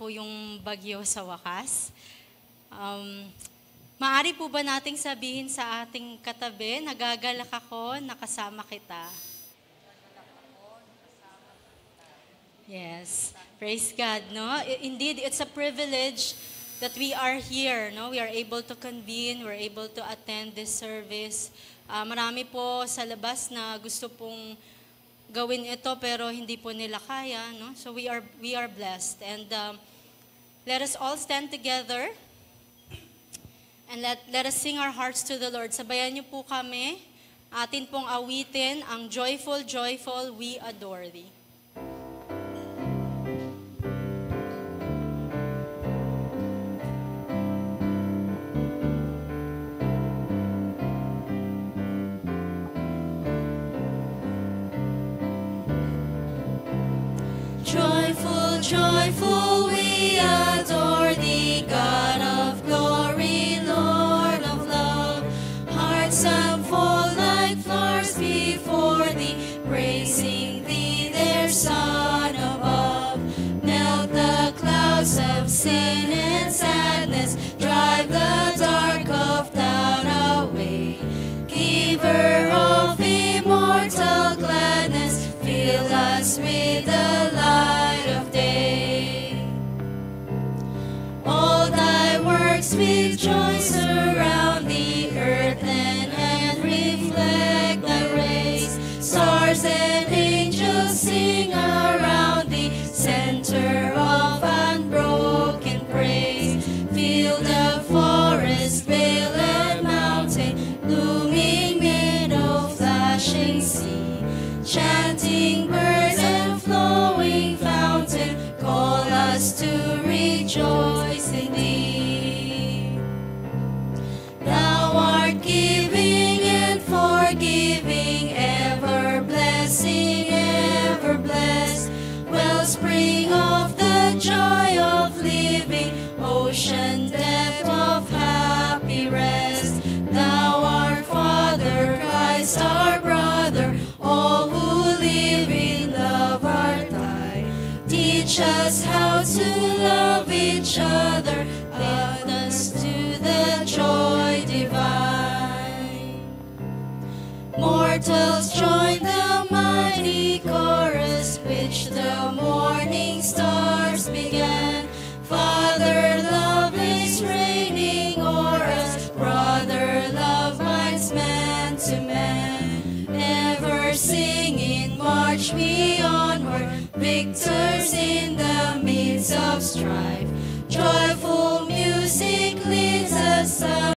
po yung bagyo sa wakas. Maari po ba nating sabihin sa ating katabi, nagagalak ako, nakasama kita? Yes, praise God, no? Indeed, it's a privilege that we are here, no? We are able to convene, we're able to attend this service. Marami po sa labas na gusto pong gawin ito pero hindi po nila kaya, no? So we are blessed, and let us all stand together and let us sing our hearts to the Lord. Sabayan niyo po kami, atin pong awitin ang Joyful, Joyful, We Adore Thee. Joyful, joyful, we adore Thee, God of glory, Lord of love. Hearts unfold like flowers before Thee, praising Thee, their Son above. Melt the clouds of sin and sadness, drive the dark of doubt away. Giver of immortal gladness, fill us with the light of day. All Thy works with joy surround the earth and reflect Thy rays. Stars and angels sing around Thee, center of unbroken praise. Fill the forest, vale and mountain, blooming meadow, flashing sea. Chanting birds and flowing fountain, call us to rejoice in Thee. Thou art giving and forgiving, ever blessing, ever blessed. Wellspring of the joy of living, ocean depth of happy rest. Thou art Father, Christ our brother, all who live in love are Thine. Teach us how to love each other, lift us to the joy divine. Mortals join the mighty chorus, which the morning stars began. Father, love is reigning o'er us, brother, love binds man to man. Ever singing, march we onward, victors in the midst of strife. Joyful music leads us up.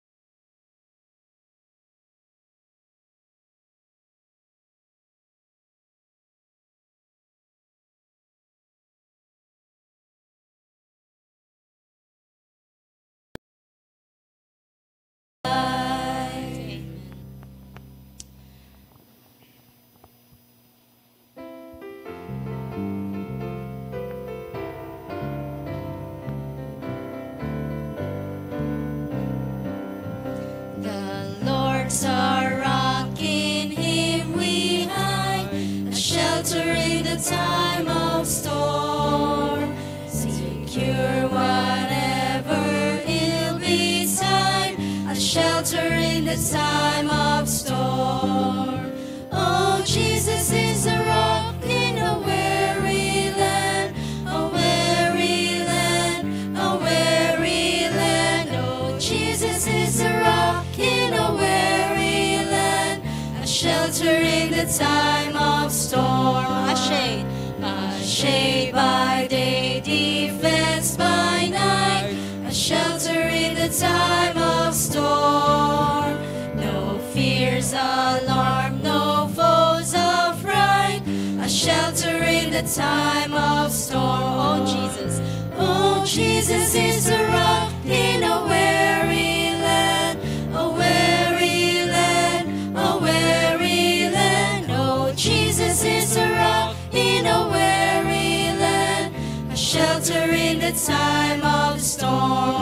Our rock, in Him we hide, a shelter in the time of storm. Secure whatever ill betide, a shelter in the time of storm. Oh, Jesus is a rock in a weary land, a weary land, a weary land. Oh, Jesus is a rock in a weary land, a shelter in the time of storm. A shade by day, defense by night, a shelter in the time of storm. No fears, alarm, no foes affright, a shelter in the time of storm. Oh, Jesus is a rock in a weary land, a weary land, a weary land. Oh, Jesus is a rock in a weary land, a shelter in the time of storm.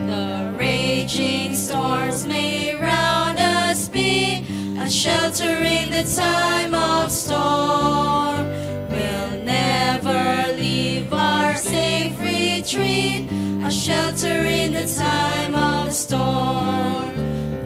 The raging storms may round us be, a shelter in the time of storm. We'll never leave our safe retreat, a shelter in the time of storm.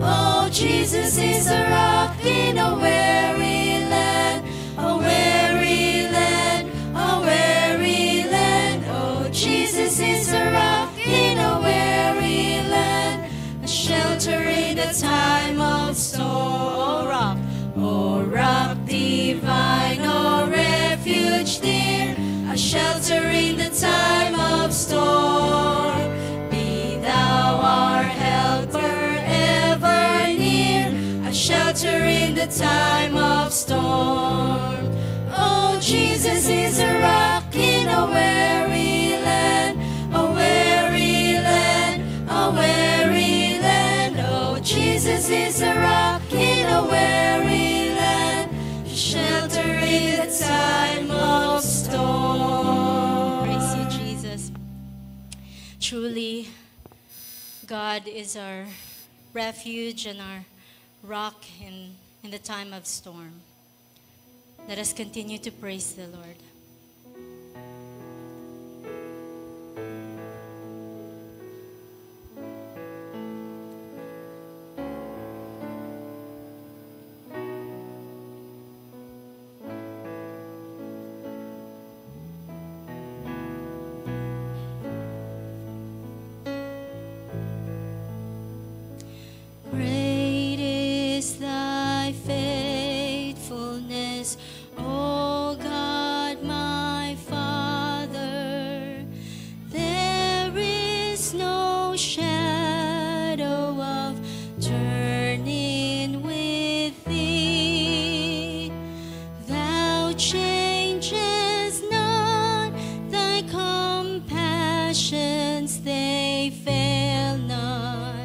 Oh, Jesus is a rock in a weary land, a weary land, a weary land. Oh, Jesus is a rock in a weary land, a shelter in the time of storm. Oh, rock divine, oh, refuge dear, a shelter in the time of storm. Be thou our helper ever near, a shelter in the time of storm. Oh, Jesus is a rock in a weary land, a weary land, a weary land. Oh, Jesus is a rock in a weary land, a shelter in the time of storm. Praise you, Jesus. Truly, God is our refuge and our rock in the time of storm. Let us continue to praise the Lord. Great is thy faithfulness, O God, my Father. There is no shadow of turning with thee. Thou changest not, thy compassions, they fail not.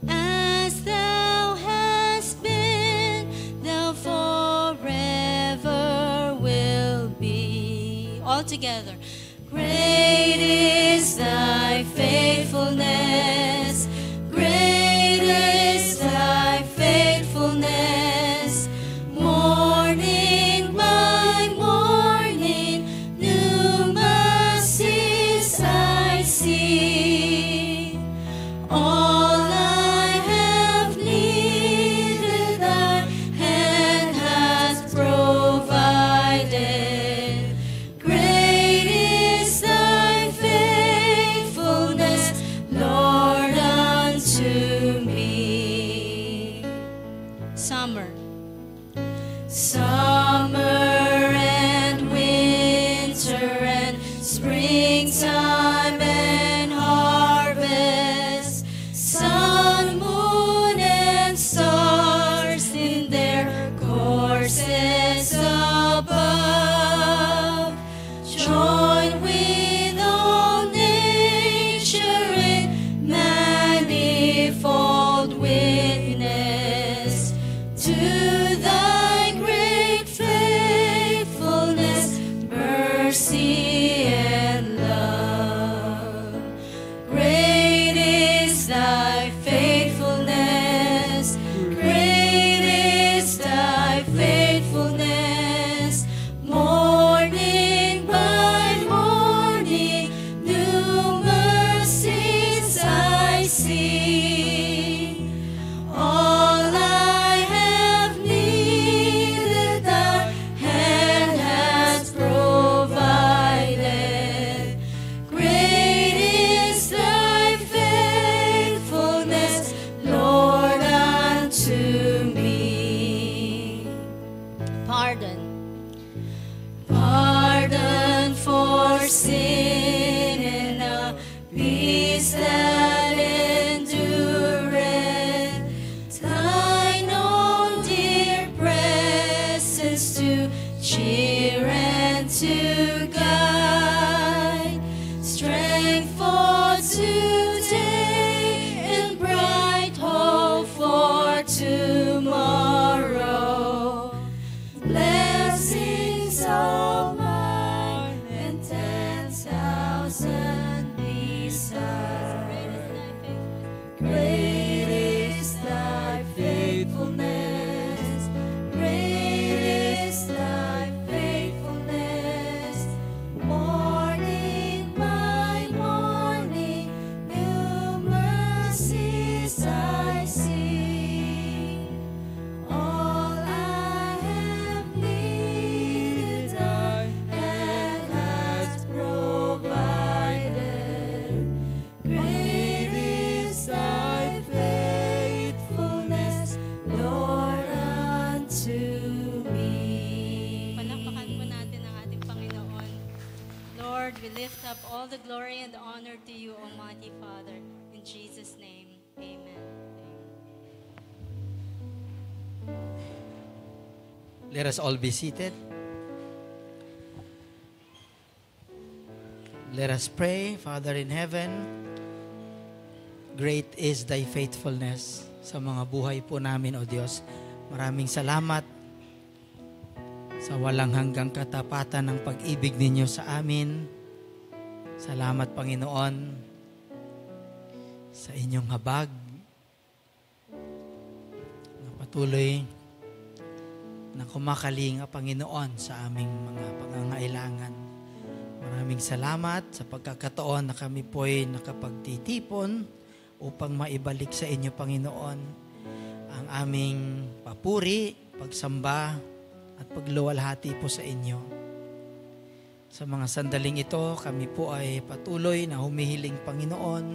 As thou hast been, thou forever will be. All together. Great is thy faithfulness. Great is thy faithfulness. Morning by morning, new mercies I see. All I have needed, thy hand has provided. Great is thy faithfulness, Lord, unto me. Summer. Summer and winter and springtime and harvest, sun, moon, and stars in their courses above, join with all nature in manifold witness to thy great faithfulness, mercy, and love. Great is thy faithfulness. Great is thy faithfulness. Morning by morning, new mercies I see. All I have needed, thy hand has provided. Great is thy faithfulness, Lord, unto me. Pardon. Pardon for sin and a peace that endureth. Thine own dear presence to cheer and to guide. Strength for today and bright hope for tomorrow. Blessings of mine and 10,000 beside. Great is thy faithfulness. Great is thy faithfulness. Morning by morning, all the glory and honor to you, Almighty Father. In Jesus' name, amen. Let us all be seated. Let us pray. Father in heaven, great is thy faithfulness sa mga buhay po namin, O Diyos. Maraming salamat sa walang hanggang katapatan ng pag-ibig ninyo sa amin. Salamat, Panginoon, sa inyong habag na patuloy na kumakalinga, Panginoon, sa aming mga pangangailangan. Maraming salamat sa pagkakataon na kami po'y nakapagtitipon upang maibalik sa inyo, Panginoon, ang aming papuri, pagsamba, at pagluwalhati po sa inyo. Sa mga sandaling ito, kami po ay patuloy na humihiling, Panginoon,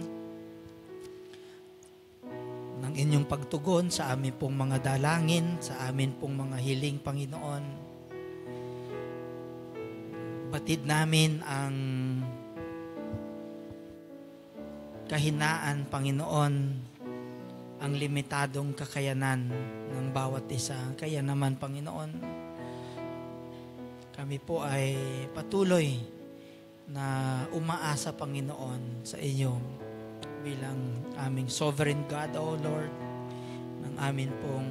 ng inyong pagtugon sa amin pong mga dalangin, sa amin pong mga hiling, Panginoon. Batid namin ang kahinaan, Panginoon, ang limitadong kakayanan ng bawat isa. Kaya naman, Panginoon, kami po ay patuloy na umaasa, Panginoon, sa iyo bilang aming sovereign God, O Lord, ng amin pong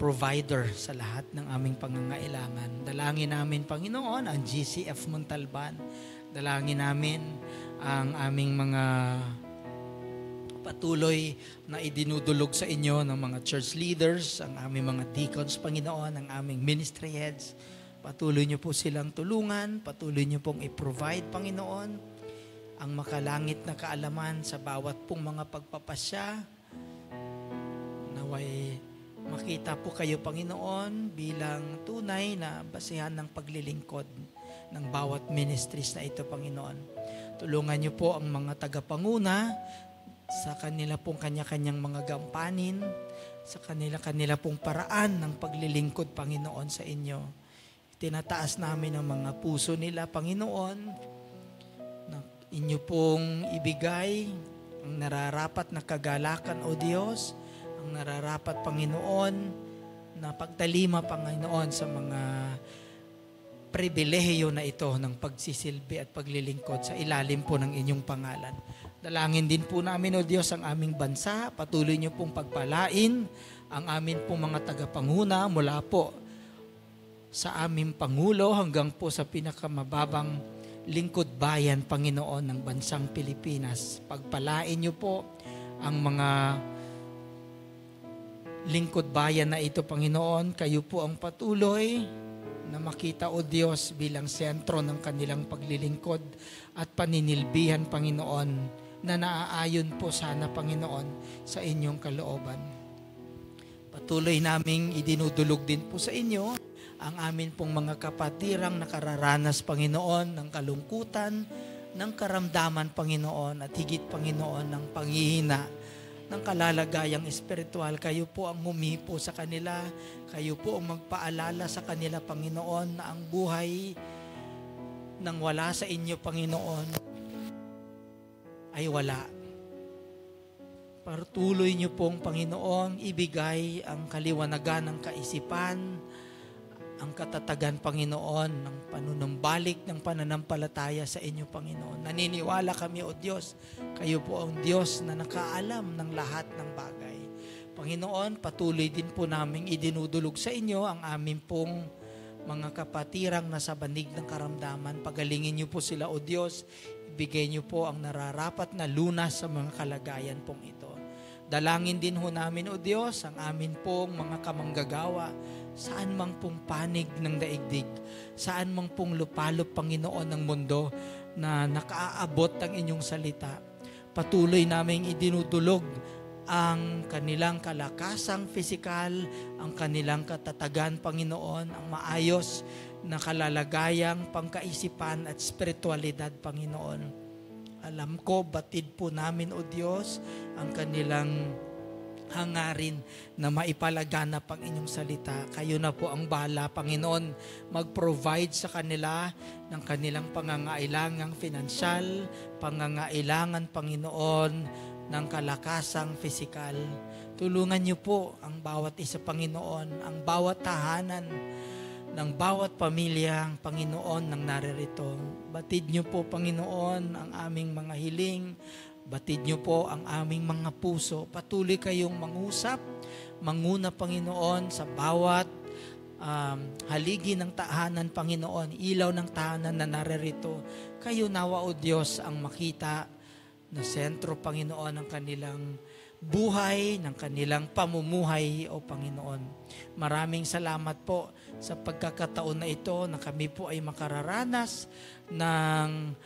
provider sa lahat ng aming pangangailangan. Dalangin namin, Panginoon, ang GCF Montalban. Dalangin namin ang aming mga patuloy na idinudulog sa inyo ng mga church leaders, ang aming mga deacons, Panginoon, ang aming ministry heads. Patuloy niyo po silang tulungan, patuloy niyo pong i-provide, Panginoon, ang makalangit na kaalaman sa bawat pong mga pagpapasya. Naway makita po kayo, Panginoon, bilang tunay na basihan ng paglilingkod ng bawat ministries na ito, Panginoon. Tulungan niyo po ang mga tagapanguna sa kanila pong kanya-kanyang mga gampanin, sa kanila pong paraan ng paglilingkod, Panginoon, sa inyo. Tinataas namin ang mga puso nila, Panginoon, na inyo pong ibigay ang nararapat na kagalakan, O Diyos, ang nararapat, Panginoon, na pagtalima, Panginoon, sa mga pribilehiyo na ito ng pagsisilbi at paglilingkod sa ilalim po ng inyong pangalan. Dalangin din po namin, O Diyos, ang aming bansa. Patuloy niyo pong pagpalain ang amin pong mga tagapanguna mula po sa aming Pangulo hanggang po sa pinakamababang lingkod bayan, Panginoon, ng bansang Pilipinas. Pagpalain niyo po ang mga lingkod bayan na ito, Panginoon. Kayo po ang patuloy na makita, O Diyos, bilang sentro ng kanilang paglilingkod at paninilbihan, Panginoon, na naaayon po sana, Panginoon, sa inyong kalooban. Patuloy naming idinudulog din po sa inyo ang amin pong mga kapatirang nakararanas, Panginoon, ng kalungkutan, ng karamdaman, Panginoon, at higit, Panginoon, ng panghihina, ng kalalagayang espiritual. Kayo po ang humipo sa kanila. Kayo po ang magpaalala sa kanila, Panginoon, na ang buhay nang wala sa inyo, Panginoon, ay wala. Patuloy niyo pong, Panginoon, ibigay ang kaliwanagan ng kaisipan, ang katatagan, Panginoon, ng panunumbalik ng pananampalataya sa inyo, Panginoon. Naniniwala kami, O Diyos, kayo po ang Diyos na nakaalam ng lahat ng bagay. Panginoon, patuloy din po naming idinudulog sa inyo ang amin pong mga kapatirang nasa banig ng karamdaman. Pagalingin niyo po sila, O Diyos. Ibigay niyo po ang nararapat na lunas sa mga kalagayan pong ito. Dalangin din ho namin, O Diyos, ang amin pong mga kamanggagawa, saan mang pong panig ng daigdig, saan mang pong lupalop, Panginoon, ng mundo na nakaaabot ang inyong salita. Patuloy naming idinudulog ang kanilang kalakasang pisikal, ang kanilang katatagan, Panginoon, ang maayos na kalalagayang pangkaisipan at spiritualidad, Panginoon. Alam ko, batid po namin, O Diyos, ang kanilang hangarin na maipalaganap ang inyong salita. Kayo na po ang bahala, Panginoon, mag-provide sa kanila ng kanilang pangangailangang finansyal, pangangailangan, Panginoon, ng kalakasang pisikal. Tulungan niyo po ang bawat isa, Panginoon, ang bawat tahanan, ng bawat pamilyang, Panginoon, nang naririto. Batid niyo po, Panginoon, ang aming mga hiling. Batid niyo po ang aming mga puso. Patuloy kayong mangusap, manguna, Panginoon, sa bawat haligi ng tahanan, Panginoon, ilaw ng tahanan na naririto. Kayo nawa, O Diyos, ang makita na sentro, Panginoon, ng kanilang buhay, ng kanilang pamumuhay, O Panginoon. Maraming salamat po sa pagkakataon na ito na kami po ay makararanas ng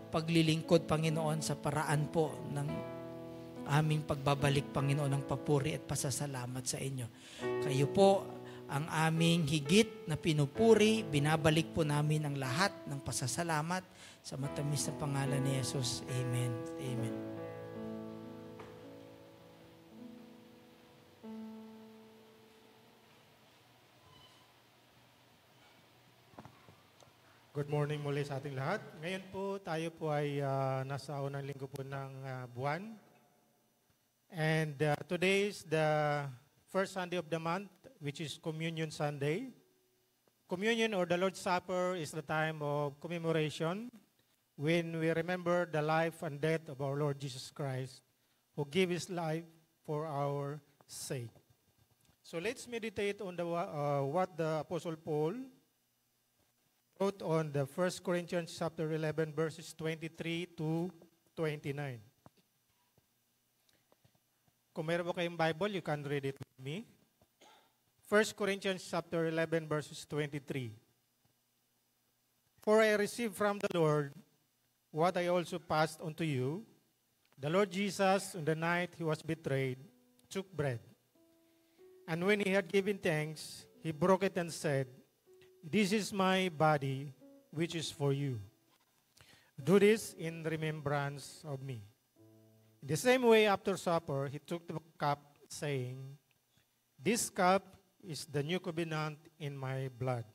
paglilingkod, Panginoon, sa paraan po ng aming pagbabalik, Panginoon, ng papuri at pasasalamat sa inyo. Kayo po ang aming higit na pinupuri, binabalik po namin ang lahat ng pasasalamat sa matamis na pangalan ni Jesus. Amen. Amen. Good morning muli sa ating lahat. Ngayon po, tayo po ay nasa unang linggo po ng buwan. And today is the first Sunday of the month, which is Communion Sunday. Communion or the Lord's Supper is the time of commemoration when we remember the life and death of our Lord Jesus Christ, who gave His life for our sake. So let's meditate on what the Apostle Paul wrote on the 1 Corinthians chapter 11, verses 23 to 29. Kung meron po kayong Bible, you can read it with me. 1 Corinthians chapter 11, verses 23. For I received from the Lord what I also passed on to you. The Lord Jesus, on the night He was betrayed, took bread. And when He had given thanks, He broke it and said, "This is my body, which is for you. Do this in remembrance of me." In the same way, after supper, He took the cup, saying, "This cup is the new covenant in my blood.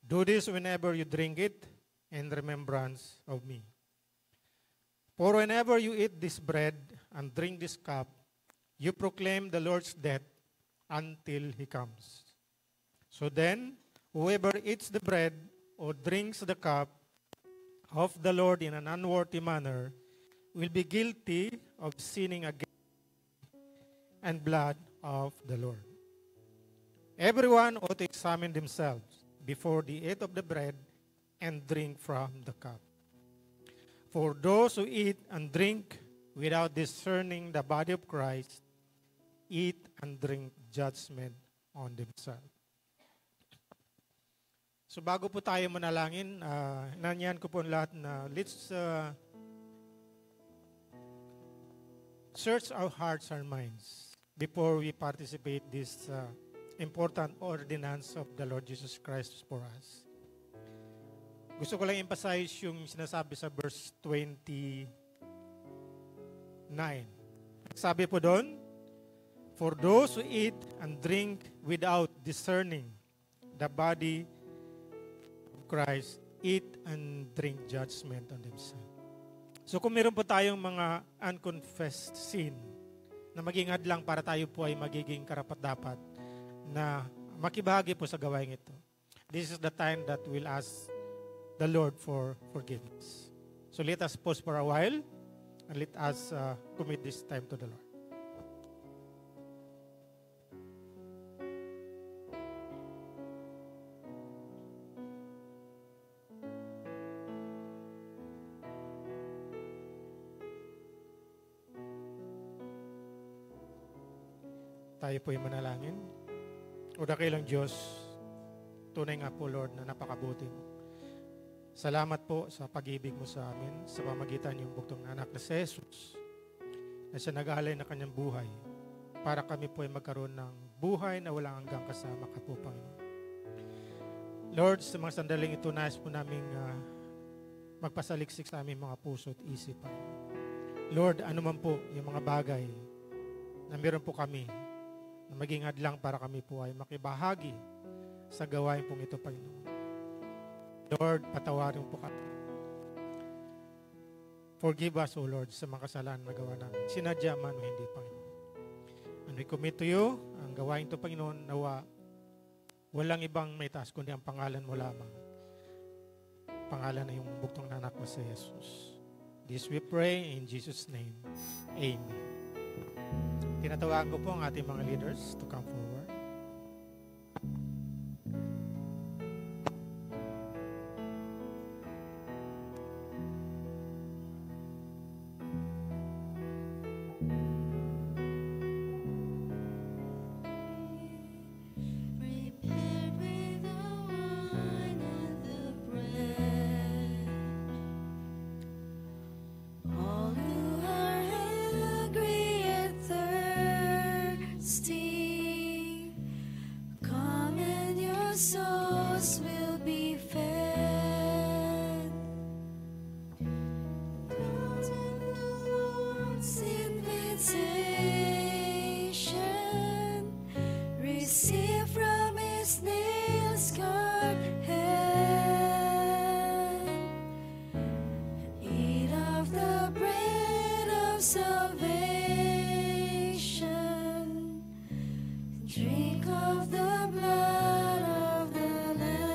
Do this whenever you drink it in remembrance of me. For whenever you eat this bread and drink this cup, you proclaim the Lord's death until He comes. So then, whoever eats the bread or drinks the cup of the Lord in an unworthy manner will be guilty of sinning against and blood of the Lord. Everyone ought to examine themselves before they eat of the bread and drink from the cup. For those who eat and drink without discerning the body of Christ eat and drink judgment on themselves." So bago po tayo manalangin, nanyan ko po lahat na let's search our hearts and minds before we participate this important ordinance of the Lord Jesus Christ for us. Gusto ko lang emphasize yung sinasabi sa verse 29. Sabi po doon, for those who eat and drink without discerning the body Christ, eat and drink judgment on themselves. So kung meron po tayong mga unconfessed sin na maging hadlang para tayo po ay magiging karapat-dapat na makibahagi po sa gawain ito, this is the time that we'll ask the Lord for forgiveness. So let us pause for a while and let us commit this time to the Lord. Tayo po ay manalangin. O dakilang Diyos, tunay nga po, Lord, na napakabuti mo. Salamat po sa pag-ibig mo sa amin sa pamagitan ng buktong anak na si Jesus na siya nag-aalay na kanyang buhay para kami po ay magkaroon ng buhay na walang hanggang kasama ka po, Panginoon. Lord, sa mga sandaling ito, nais po namin magpasaliksik sa aming mga puso at isip, Panginoon. Lord, ano man po yung mga bagay na meron po kami na maging hadlang para kami po ay makibahagi sa gawain pong ito, Panginoon. Lord, patawarin po kami. Forgive us, O Lord, sa mga kasalanan na gawa namin. Sinadya man o hindi, Panginoon. And we commit to you ang gawain ito, Panginoon, nawa walang ibang may taas kundi ang pangalan mo lamang. Pangalan na yung buktong na anak mo sa Jesus. This we pray in Jesus' name. Amen. Tinatawagan ko po ang ating mga leaders to come forward. Prepared with the wine and the bread. All who are hungry and thirsty, come and your souls will be fed. Come in the Lord's invitation, receive from His nail-scarred hand. Eat of the bread of salvation, drink of the blood of the Lamb.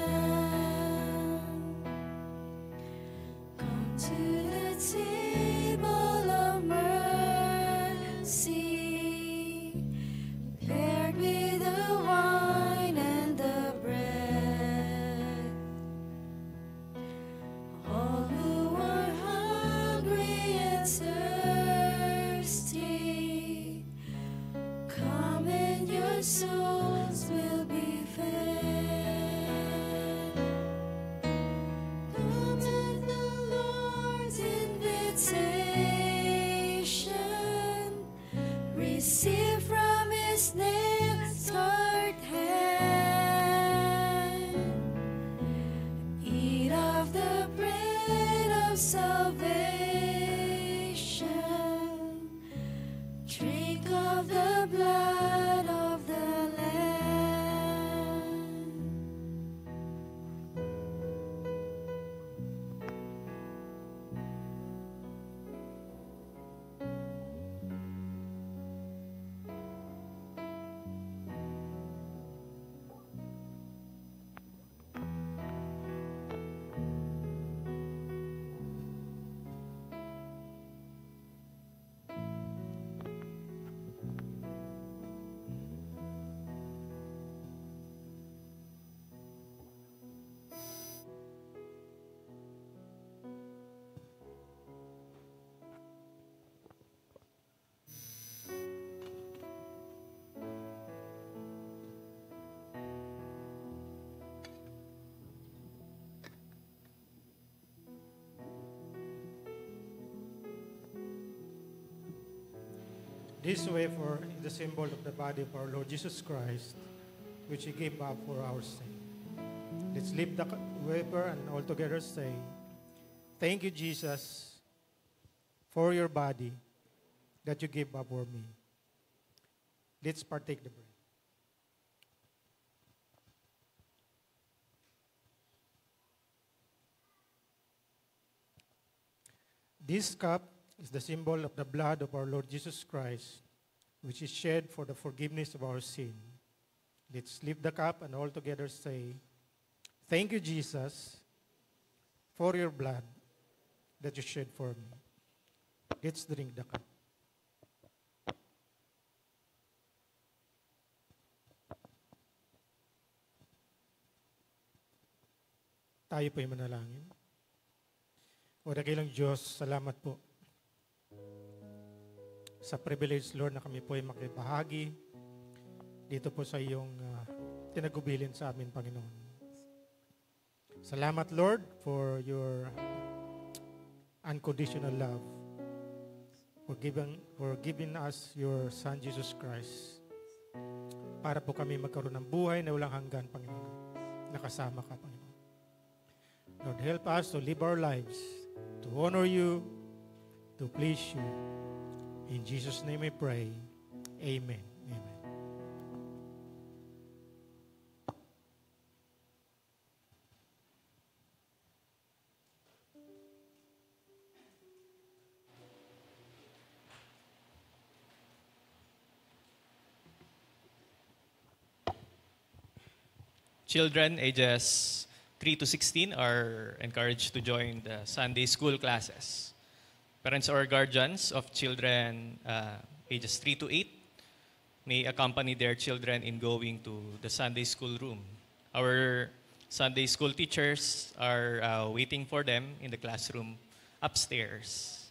Come to the table of mercy, paired with the wine and the bread. All who are hungry and thirsty, come and your souls will be fed. Come at the Lord's invitation, receive from His nail-scarred hand. Eat of the bread of salvation, drink of the blood of the Lamb. This wafer is the symbol of the body of our Lord Jesus Christ, which He gave up for our sake. Let's lift the wafer and all together say, thank you, Jesus, for your body that you gave up for me. Let's partake the bread. This cup is the symbol of the blood of our Lord Jesus Christ, which is shed for the forgiveness of our sin. Let's lift the cup and all together say, thank you, Jesus, for your blood that you shed for me. Let's drink the cup. Tayo po'y manalangin. O dakilang Diyos, salamat po sa privilege, Lord, na kami po ay makibahagi dito po sa iyong tinagubilin sa amin, Panginoon. Salamat, Lord, for your unconditional love, for giving us your Son, Jesus Christ, para po kami magkaroon ng buhay na walang hanggan, Panginoon. Nakasama ka, Panginoon. Lord, help us to live our lives, to honor you, to please you. In Jesus' name I pray. Amen. Amen. Children ages 3 to 16 are encouraged to join the Sunday school classes. Parents or guardians of children ages 3 to 8 may accompany their children in going to the Sunday school room. Our Sunday school teachers are waiting for them in the classroom upstairs.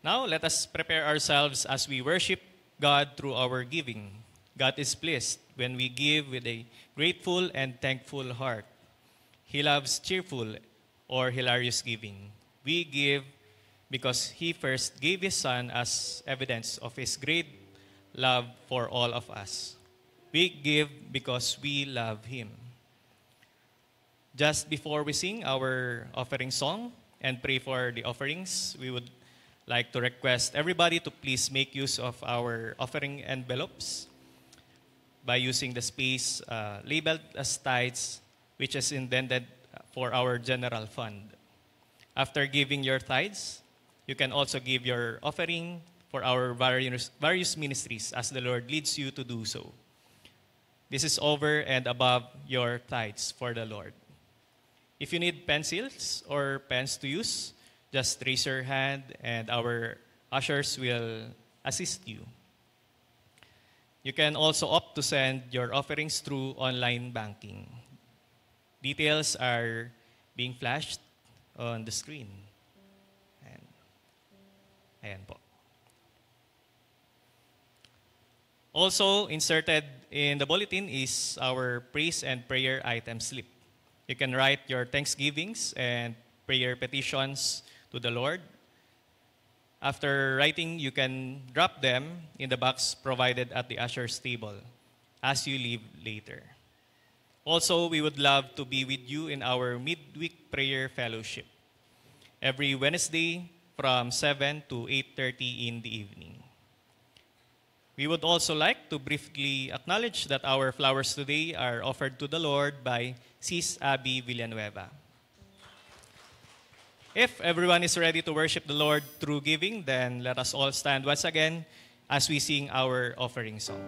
Now, let us prepare ourselves as we worship God through our giving. God is pleased when we give with a grateful and thankful heart. He loves cheerful or hilarious giving. We give because He first gave His Son as evidence of His great love for all of us. We give because we love Him. Just before we sing our offering song and pray for the offerings, we would like to request everybody to please make use of our offering envelopes by using the space labeled as tithes, which is intended for our general fund. After giving your tithes, you can also give your offering for our various ministries as the Lord leads you to do so. This is over and above your tithes for the Lord. If you need pencils or pens to use, just raise your hand and our ushers will assist you. You can also opt to send your offerings through online banking. Details are being flashed on the screen. Ayan po. Also inserted in the bulletin is our praise and prayer item slip. You can write your thanksgivings and prayer petitions to the Lord. After writing, you can drop them in the box provided at the usher's table as you leave later. Also, we would love to be with you in our midweek prayer fellowship every Wednesday from 7 to 8:30 in the evening. We would also like to briefly acknowledge that our flowers today are offered to the Lord by Sis Abby Villanueva. If everyone is ready to worship the Lord through giving, then let us all stand once again as we sing our offering song.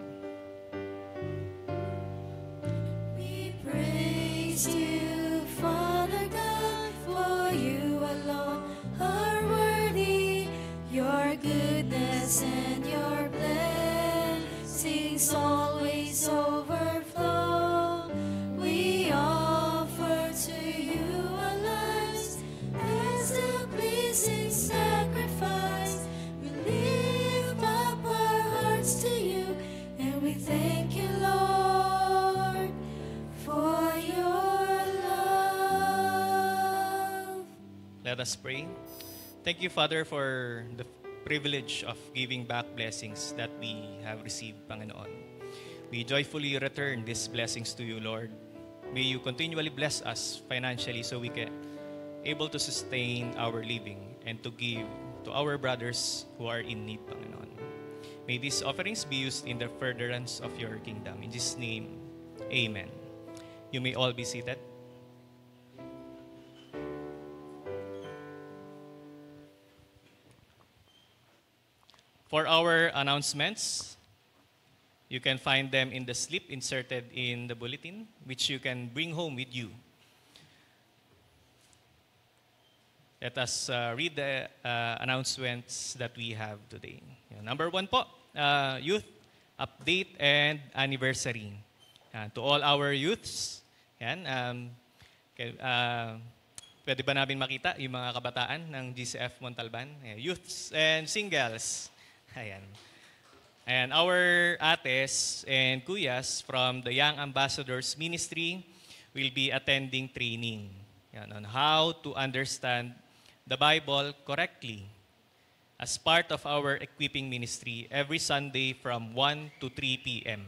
We praise you, Father God, for you alone are worthy. Your goodness and your blessings always overflow. We offer to you our lives as a pleasing sacrifice. We lift up our hearts to you, and we thank you, Lord, for your love. Let us pray. Thank you, Father, for the privilege of giving back blessings that we have received, Panginoon. We joyfully return these blessings to you, Lord. May you continually bless us financially so we can able to sustain our living and to give to our brothers who are in need, Panginoon. May these offerings be used in the furtherance of your kingdom. In Jesus' name, amen. You may all be seated. For our announcements, you can find them in the slip inserted in the bulletin, which you can bring home with you. Let us read the announcements that we have today. Number 1 po, youth update and anniversary. To all our youths, pwede ba namin makita yung mga kabataan ng GCF Montalban? Youths and singles. Ayan. And our ates and kuyas from the Young Ambassadors Ministry will be attending training on how to understand the Bible correctly as part of our equipping ministry every Sunday from 1 to 3 p.m.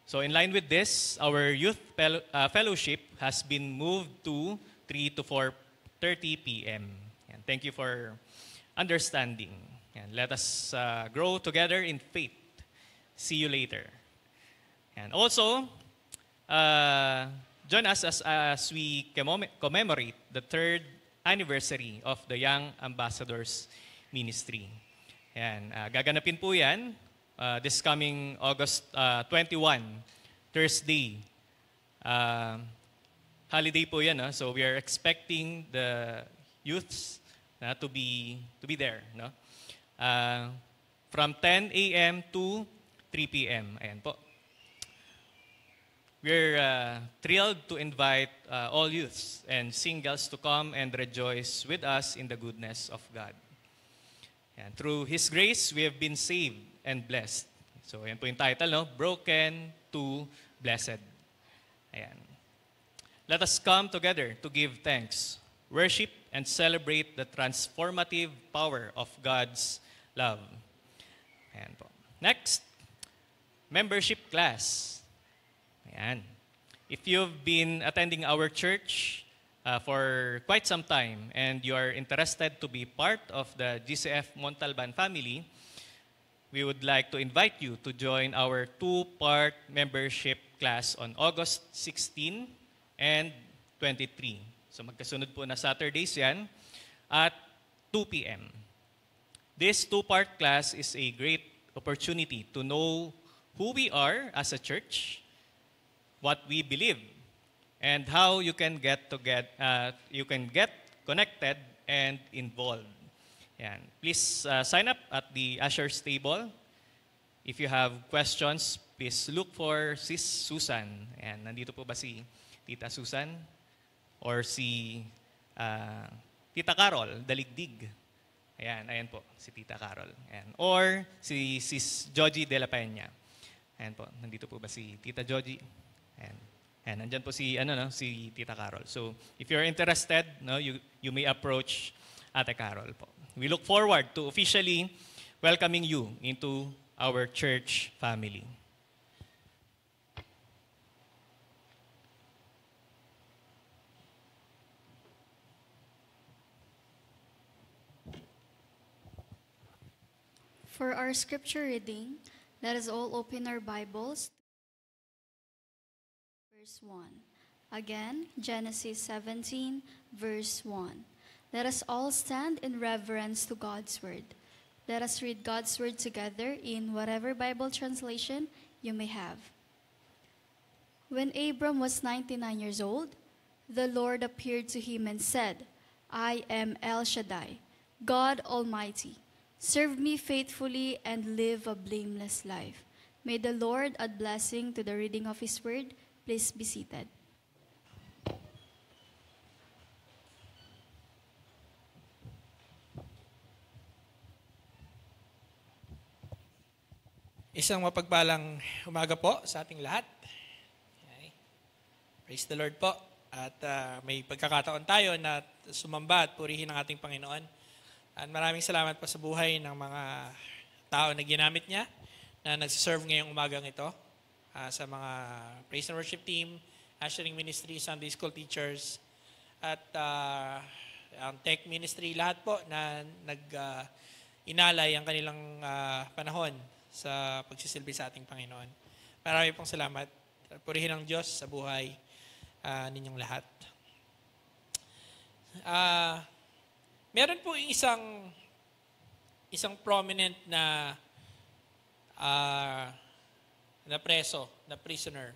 So in line with this, our youth fellowship has been moved to 3 to 4:30 p.m. And thank you for understanding. And let us grow together in faith. See you later. And also, join us as we commemorate the 3rd anniversary of the Young Ambassadors Ministry. Yan, gaganapin po yan this coming August 21, Thursday. Holiday po yan, no? So we are expecting the youths to be there, no? From 10 a.m. to 3 p.m. Ayan po. We're thrilled to invite all youths and singles to come and rejoice with us in the goodness of God. And through His grace, we have been saved and blessed. So ayan po yung title, no? Broken to Blessed. Ayan. Let us come together to give thanks, worship, and celebrate the transformative power of God's love. Ayan po. Next, membership class. Ayan. If you've been attending our church for quite some time and you are interested to be part of the GCF Montalban family, we would like to invite you to join our 2-part membership class on August 16 and 23. So magkasunod po na Saturdays yan at 2 p.m. This 2-part class is a great opportunity to know who we are as a church, what we believe, and how you can get connected and involved. Yan. Please sign up at the ushers table. If you have questions, please look for Sis Susan. Yan. Nandito po ba si Tita Susan? Or si Tita Carol, Daligdig. Ayan, ayan po, si Tita Carol. Ayan. Or si Sis Joji de la Peña. Ayan po, nandito po ba si Tita Joji? Ayan. Ayan, nandyan po si, si Tita Carol. So, if you're interested, no, you may approach Ate Carol po. We look forward to officially welcoming you into our church family. For our scripture reading, let us all open our Bibles. Verse 1. Again, Genesis 17, verse 1. Let us all stand in reverence to God's word. Let us read God's word together in whatever Bible translation you may have. When Abram was 99 years old, the Lord appeared to him and said, I am El Shaddai, God Almighty. Serve me faithfully and live a blameless life. May the Lord add blessing to the reading of His word. Please be seated. Isang mapagpalang umaga po sa ating lahat. Okay. Praise the Lord po. At may pagkakataon tayo na sumamba at purihin ang ating Panginoon. At maraming salamat po sa buhay ng mga tao na ginamit niya na nagsiserve ngayong umagang ito. Sa mga praise and worship team, ushering ministry, Sunday school teachers, at ang tech ministry, lahat po na inalay ang kanilang panahon sa pagsisilbi sa ating Panginoon. Marami pong salamat. Purihin ang Diyos sa buhay ninyong lahat. Meron po isang prominent na preso, na prisoner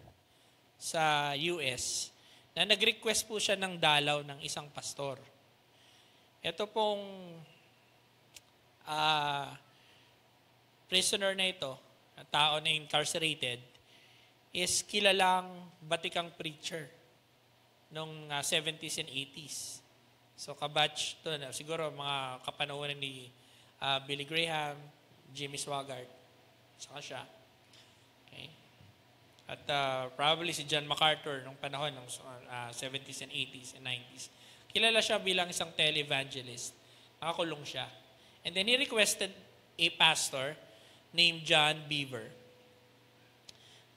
sa US na nag-request po siya ng dalaw ng isang pastor. Ito pong prisoner na ito, na tao na incarcerated, is kilalang batikang preacher noong 70s and 80s. So kabatch to na, siguro mga kapanahonan ni Billy Graham, Jimmy Swaggart, saka siya. Okay. At probably si John MacArthur nung panahon ng 70s and 80s and 90s. Kilala siya bilang isang televangelist. Nakakulong siya. And then he requested a pastor named John Beaver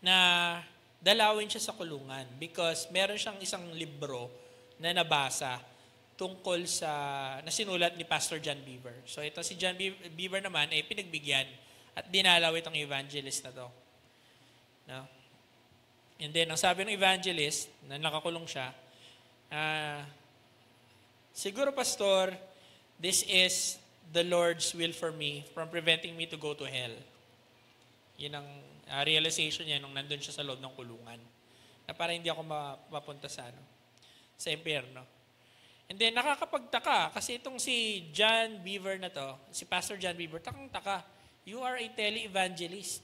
na dalawin siya sa kulungan because meron siyang isang libro na nabasa tungkol sa nasinulat ni Pastor John Beaver. So ito si John Beaver naman ay pinagbigyan at dinalaw itong evangelist na to. No? And then, ang sabi ng evangelist, na nakakulong siya, siguro, Pastor, this is the Lord's will for me from preventing me to go to hell. Yun ang realization niya nung nandun siya sa loob ng kulungan. Na para hindi ako mapunta sa impyerno. And then, nakakapagtaka, kasi itong si John Beaver na to, si Pastor John Beaver, takang-taka, you are a tele-evangelist.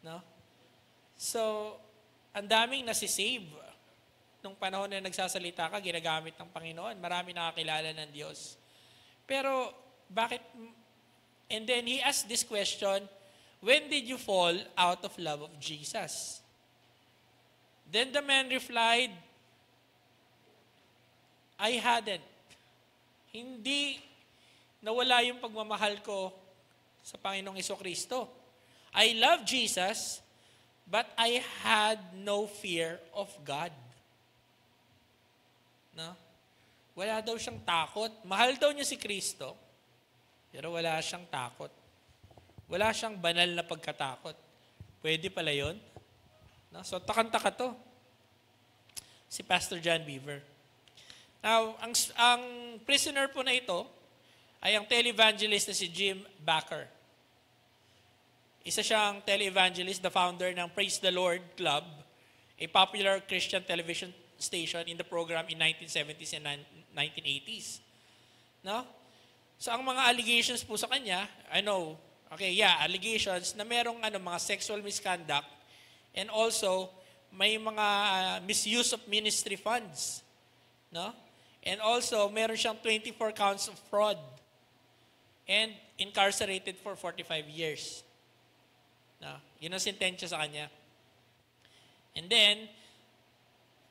No? So, ang daming nasisave. Nung panahon na nagsasalita ka, ginagamit ng Panginoon. Marami nakakilala ng Diyos. Pero, bakit? And then, he asked this question, when did you fall out of love of Jesus? Then the man replied, I hadn't. Hindi nawala yung pagmamahal ko sa Panginoong Jesucristo. I love Jesus, but I had no fear of God. No? Wala daw siyang takot. Mahal daw niya si Kristo, pero wala siyang takot. Wala siyang banal na pagkatakot. Pwede pala yun? No? So, takang-taka to. Si Pastor John Beaver. Now, ang prisoner po na ito ay ang televangelist na si Jim Bakker. Isa siyang televangelist, the founder ng Praise the Lord Club, a popular Christian television station in the program in 1970s and 1980s. No? So, ang mga allegations po sa kanya, allegations na merong mga sexual misconduct and also may mga misuse of ministry funds. No? And also, meron siyang 24 counts of fraud and incarcerated for 45 years. No? Yun ang sentensya sa kanya. And then,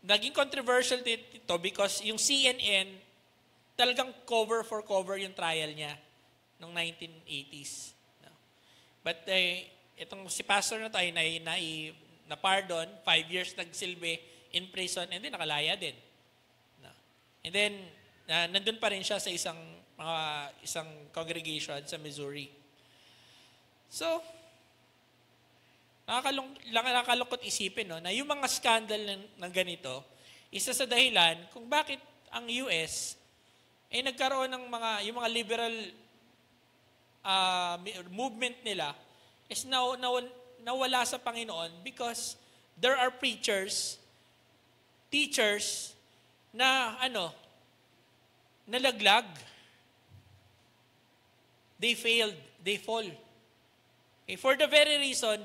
naging controversial dito because yung CNN, talagang cover for cover yung trial niya noong 1980s. No? But itong si pastor na tayo na pardon, 5 years nagsilbi in prison, and then nakalaya din. No? And then, nandun pa rin siya sa isang congregation sa Missouri. So, nakakalungkot isipin na yung mga scandal ng ganito, isa sa dahilan kung bakit ang US ay nagkaroon ng yung mga liberal movement nila is nawala sa Panginoon because there are preachers, teachers na nalaglag. They failed, they fall. Okay, for the very reason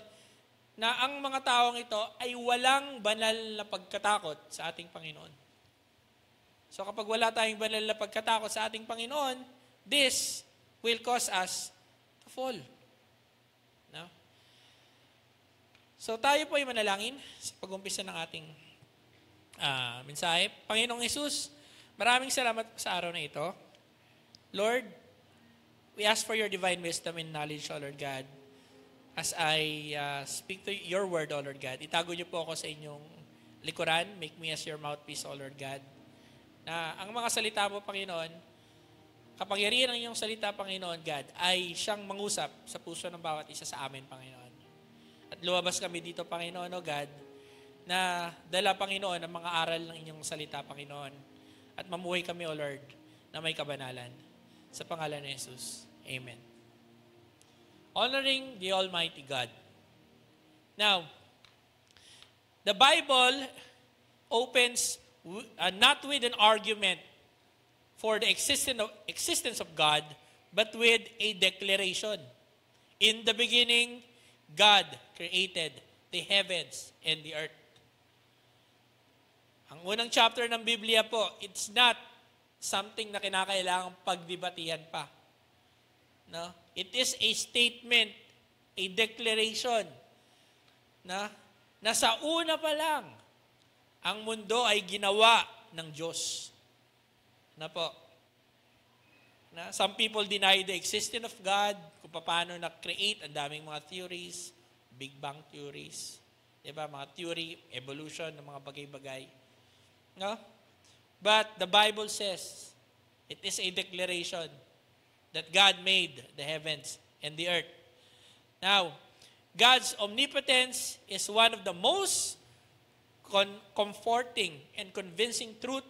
na ang mga taong ito ay walang banal na pagkatakot sa ating Panginoon. So kapag wala tayong banal na pagkatakot sa ating Panginoon, this will cause us to fall. No? So tayo po ay manalangin sa pag-umpisa ng ating mensahe. Panginoong Hesus, maraming salamat po sa araw na ito. Lord, we ask for your divine wisdom and knowledge, O Lord God. As I speak to your word, O Lord God, itago niyo po ako sa inyong likuran. Make me as your mouthpiece, O Lord God. Na ang mga salita mo, Panginoon, kapangyarihan ng iyong salita, Panginoon God, ay siyang mangusap sa puso ng bawat isa sa amin, Panginoon. At lumabas kami dito, Panginoon, O God, na dala, Panginoon, ang mga aral ng inyong salita, Panginoon. At mamuhay kami, O Lord, na may kabanalan. Sa pangalan ni Jesus. Amen. Honoring the Almighty God. Now, the Bible opens not with an argument for the existence of God, but with a declaration. In the beginning, God created the heavens and the earth. Ang unang chapter ng Biblia po, it's not something na kinakailangang pagdebatihan pa. No? It is a statement, a declaration na sa una pa lang, ang mundo ay ginawa ng Diyos. Some people deny the existence of God, kung paano na-create, ang daming mga theories, Big Bang theories, diba? Mga theory, evolution ng mga bagay-bagay. No? But the Bible says It is a declaration that God made the heavens and the earth. Now, God's omnipotence is one of the most comforting and convincing truth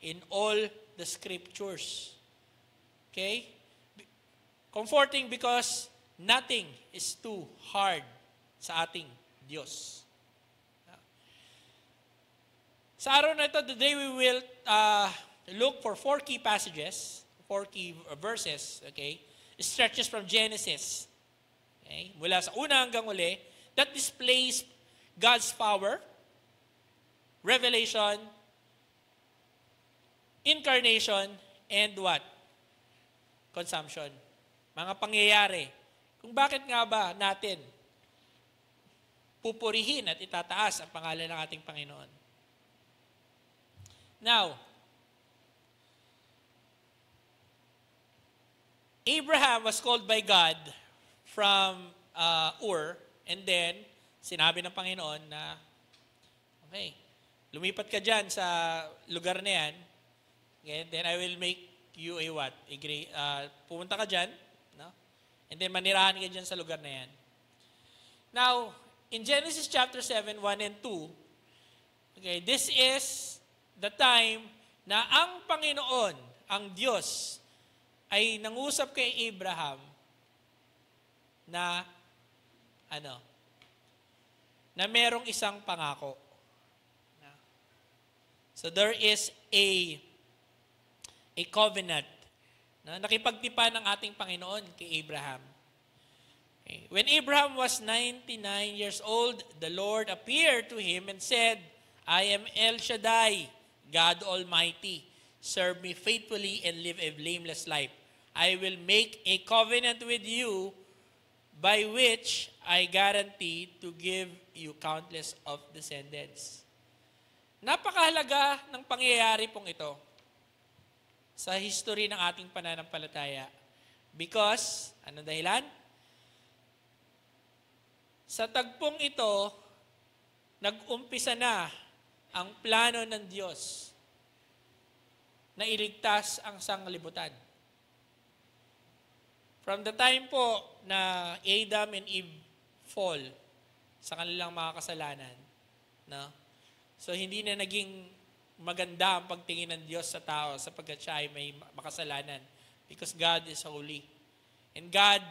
in all the scriptures. Okay? Comforting because nothing is too hard sa ating Diyos. Sa araw na ito, today we will look for 4 key passages, 4 key verses, okay? It stretches from Genesis, okay? Mula sa una hanggang uli, that displays God's power, revelation, incarnation, and what? Consumption. Mga pangyayari. Kung bakit nga ba natin pupurihin at itataas ang pangalan ng ating Panginoon. Now, Abraham was called by God from Ur, and then sinabi ng Panginoon na, okay, lumipat ka dyan sa lugar na yan, and then I will make you a what? Pumunta ka dyan, no? And then manirahan ka dyan sa lugar na yan. Now, in Genesis chapter 7, 1 and 2, okay, this is the time na ang Panginoon, ang Diyos, ay nangusap kay Abraham na na merong isang pangako. So there is a covenant na nakipagtipan ng ating Panginoon kay Abraham. Okay. When Abraham was 99 years old, the Lord appeared to him and said, I am El Shaddai, God Almighty. Serve me faithfully and live a blameless life. I will make a covenant with you by which I guarantee to give you countless of descendants. Napakahalaga ng pangyayari pong ito sa history ng ating pananampalataya. Because, anong dahilan? Sa tagpong ito, nag-umpisa na ang plano ng Diyos na iligtas ang sanglibutan. From the time po na Adam and Eve fall sa kanilang mga kasalanan, no? So hindi na naging maganda ang pagtingin ng Diyos sa tao sapagkat siya ay may makasalanan because God is holy. And God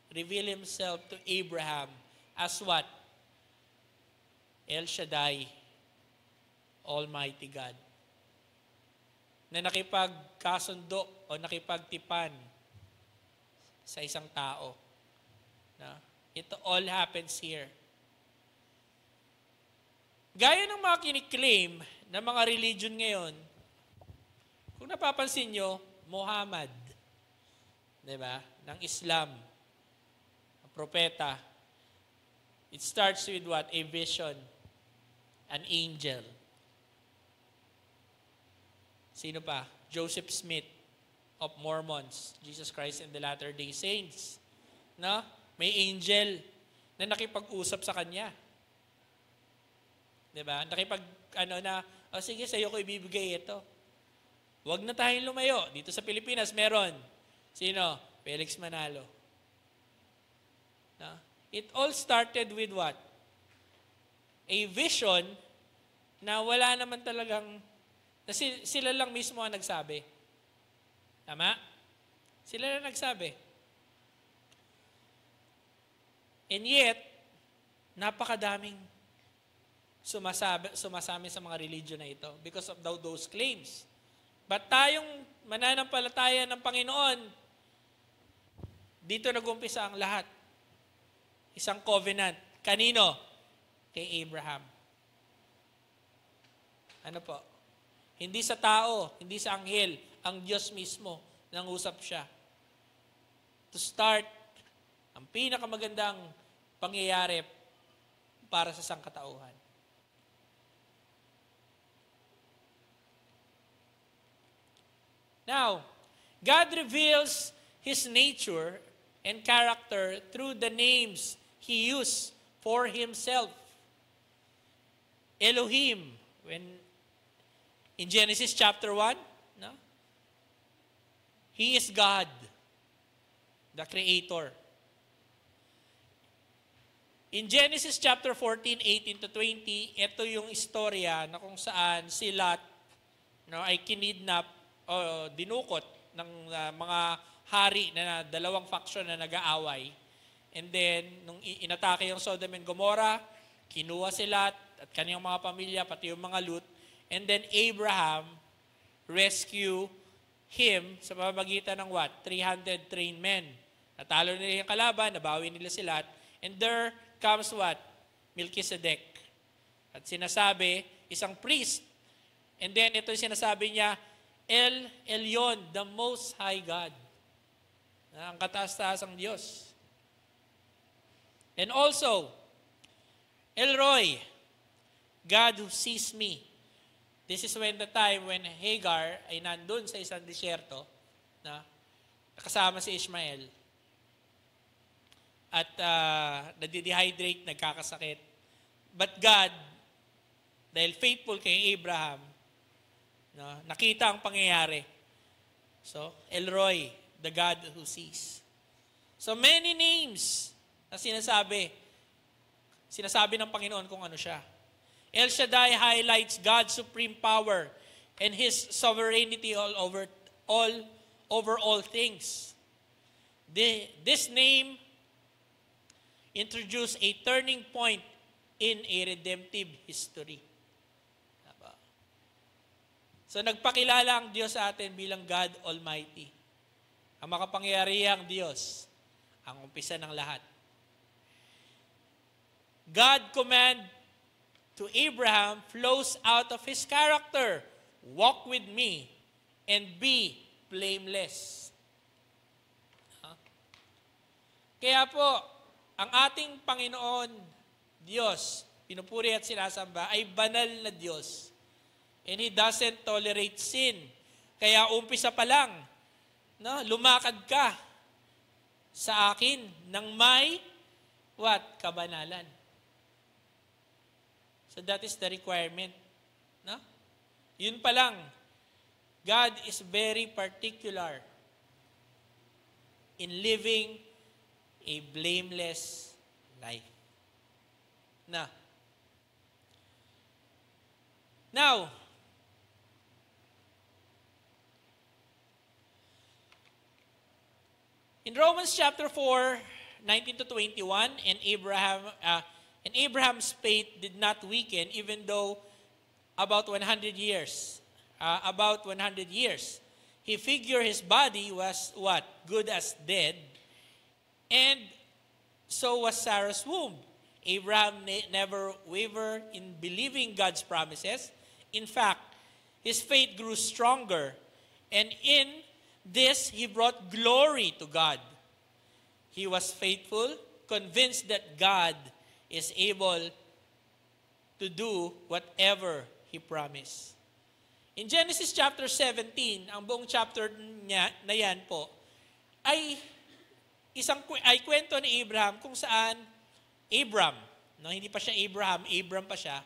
revealed Himself to Abraham as what? El Shaddai, Almighty God. Na nakipagkasundo o nakipagtipan sa isang tao. No? It all happens here. Gaya ng mga kiniklaim ng mga religion ngayon, kung napapansin nyo, Muhammad, di ba, ng Islam, ang propeta, it starts with what? A vision, an angel. Sino pa? Joseph Smith of Mormons, Jesus Christ and the Latter-day Saints. No? May angel na nakipag-usap sa kanya. Diba? Sige, sa'yo ko ibibigay ito. Huwag na tayong lumayo. Dito sa Pilipinas, meron. Sino? Felix Manalo. No? It all started with what? A vision na wala naman talagang, na sila lang mismo ang nagsabi. Tama? Sila lang nagsabi. And yet, napakadaming sumasami sa mga religion na ito because of those claims. But tayong mananampalataya ng Panginoon, dito nag-umpisa ang lahat. Isang covenant. Kanino? Kay Abraham. Ano po? Hindi sa tao, hindi sa anghel, ang Diyos mismo nangusap siya. To start ang pinakamagandang pangyayari para sa sangkatauhan. Now, God reveals His nature and character through the names He used for Himself. Elohim, when in Genesis chapter 1, no? He is God, the Creator. In Genesis chapter 14, 18 to 20, ito yung istorya na kung saan si Lot ay kinidnap o dinukot ng mga hari na dalawang faction na nag-aaway. And then, nung inatake yung Sodom and Gomorrah, kinuha si Lot at kanyang mga pamilya, pati yung mga Lut. And then Abraham rescue him sa pamamagitan ng what? 300 trained men. Natalo nila yung kalaban, nabawi nila si Lot. And there comes what? Melchizedek. At sinasabi, isang priest. And then ito yung sinasabi niya, El Elyon, the Most High God. Ang kataas-taasang Diyos. And also, El Roy, God who sees me. This is when the time when Hagar ay nandun sa isang disyerto na kasama si Ishmael. At nadidehydrate, nagkakasakit. But God, dahil faithful kay Abraham, nakita ang pangyayari. So, El Roy, the God who sees. So, many names na sinasabi ng Panginoon kung ano siya. El Shaddai highlights God's supreme power and His sovereignty over all things. This name introduce a turning point in a redemptive history. So nagpakilala ang Diyos sa atin bilang God Almighty. Ang makapangyarihang Diyos, ang umpisa ng lahat. God command to Abraham flows out of His character. Walk with me and be blameless. Kaya po, ang ating Panginoon, Diyos, pinupuri at sinasamba, ay banal na Diyos. And He doesn't tolerate sin. Kaya umpisa pa lang, lumakad ka sa akin ng may kabanalan. So that is the requirement. Yun pa lang, God is very particular in living a blameless life. Now, in Romans chapter 4, 19 to 21, and Abraham's faith did not weaken even though about 100 years. He figured his body was what? Good as dead. And so was Sarah's womb. Abraham never wavered in believing God's promises. In fact, his faith grew stronger. And in this, he brought glory to God. He was faithful, convinced that God is able to do whatever He promised. In Genesis chapter 17, ang buong chapter niya na yan po, ay kwento ni Abraham kung saan Abram, hindi pa siya Abraham, Abram pa siya,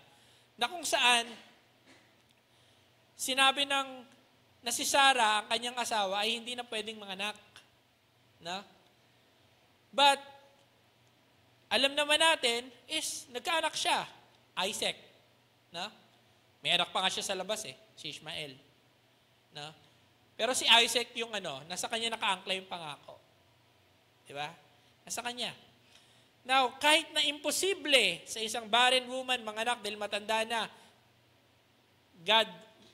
na kung saan sinabi na si Sarah, ang kanyang asawa, ay hindi na pwedeng manganak. But, alam naman natin, nagkaanak siya, Isaac. May anak pa nga siya sa labas si Ishmael. Pero si Isaac yung nasa kanya nakaangkla yung pangako. Diba? Nasa kanya. Now, kahit na imposible sa isang barren woman manganak dahil matanda na, God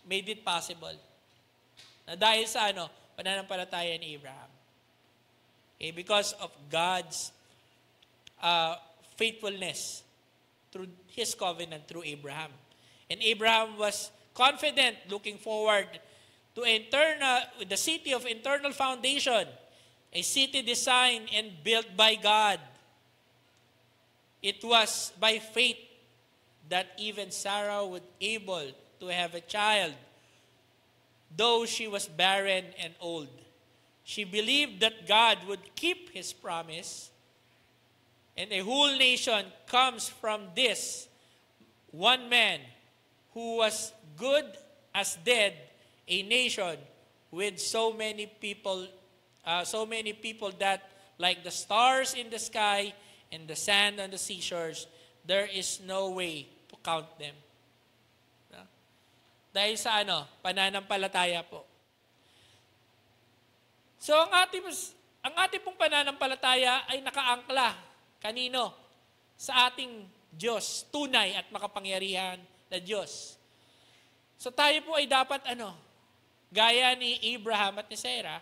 made it possible. Na dahil sa pananampalataya ni Abraham. Okay, because of God's faithfulness through His covenant through Abraham. And Abraham was confident looking forward to the city of eternal foundation, a city designed and built by God. It was by faith that even Sarah was able to have a child, though she was barren and old. She believed that God would keep His promise, and a whole nation comes from this one man who was good as dead, a nation with so many people that like the stars in the sky and the sand on the seashores, there is no way to count them. No? Dahil sa pananampalataya po. So ang ating pong pananampalataya ay nakaangkla. Kanino? Sa ating Diyos, tunay at makapangyarihan na Diyos. So tayo po ay dapat gaya ni Abraham at ni Sarah,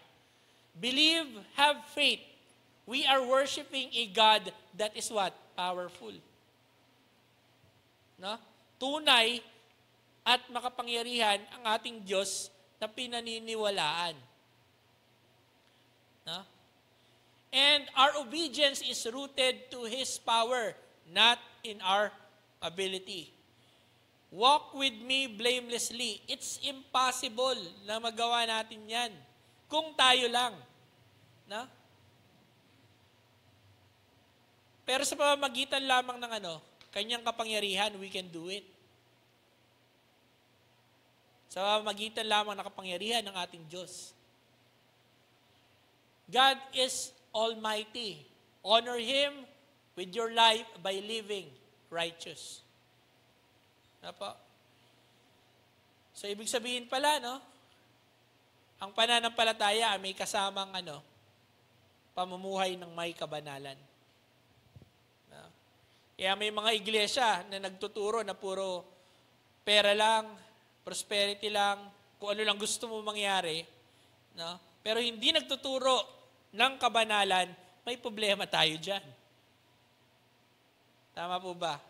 believe, have faith. We are worshiping a God that is what? Powerful. No? Tunay at makapangyarihan ang ating Diyos na pinaniniwalaan. No? And our obedience is rooted to His power, not in our ability. Walk with me blamelessly. It's impossible na magawa natin yan kung tayo lang. No? Pero sa pamamagitan lamang ng kanyang kapangyarihan, we can do it. Sa pamamagitan lamang ng kapangyarihan ng ating Diyos. God is Almighty. Honor Him with your life by living righteous. Apa? So, ibig sabihin pala, ang pananampalataya may kasamang pamumuhay ng may kabanalan. Kaya may mga iglesia na nagtuturo na puro pera lang, prosperity lang, kung ano lang gusto mo mangyari, pero hindi nagtuturo ng kabanalan, may problema tayo dyan. Tama po ba?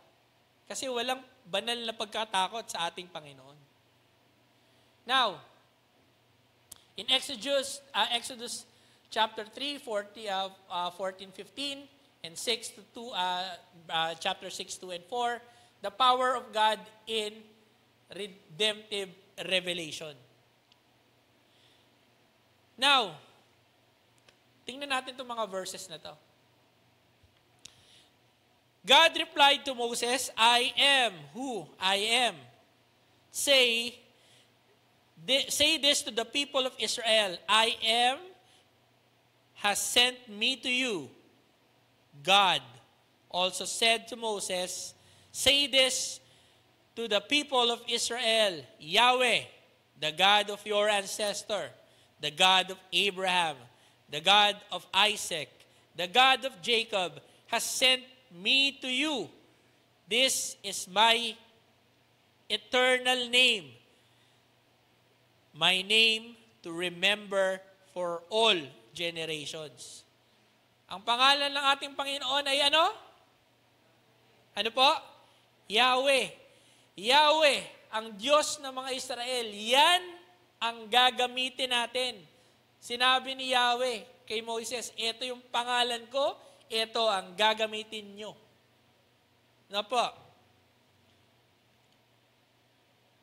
Kasi walang banal na pagkatakot sa ating Panginoon. Now, in Exodus chapter 3, 14-15, and chapter 6, 2, and 4, the power of God in redemptive revelation. Now, tingnan natin itong mga verses na to. God replied to Moses, I am who I am. Say this to the people of Israel, I am has sent me to you. God also said to Moses, say this to the people of Israel, Yahweh, the God of your ancestor, the God of Abraham, the God of Isaac, the God of Jacob, has sent me to you. This is my eternal name, my name to remember for all generations. Ang pangalan ng ating Panginoon ay ano? Ano po? Yahweh. Yahweh, ang Diyos ng mga Israel. Yan ang gagamitin natin. Sinabi ni Yahweh kay Moses, ito yung pangalan ko, ito ang gagamitin nyo. Ano po?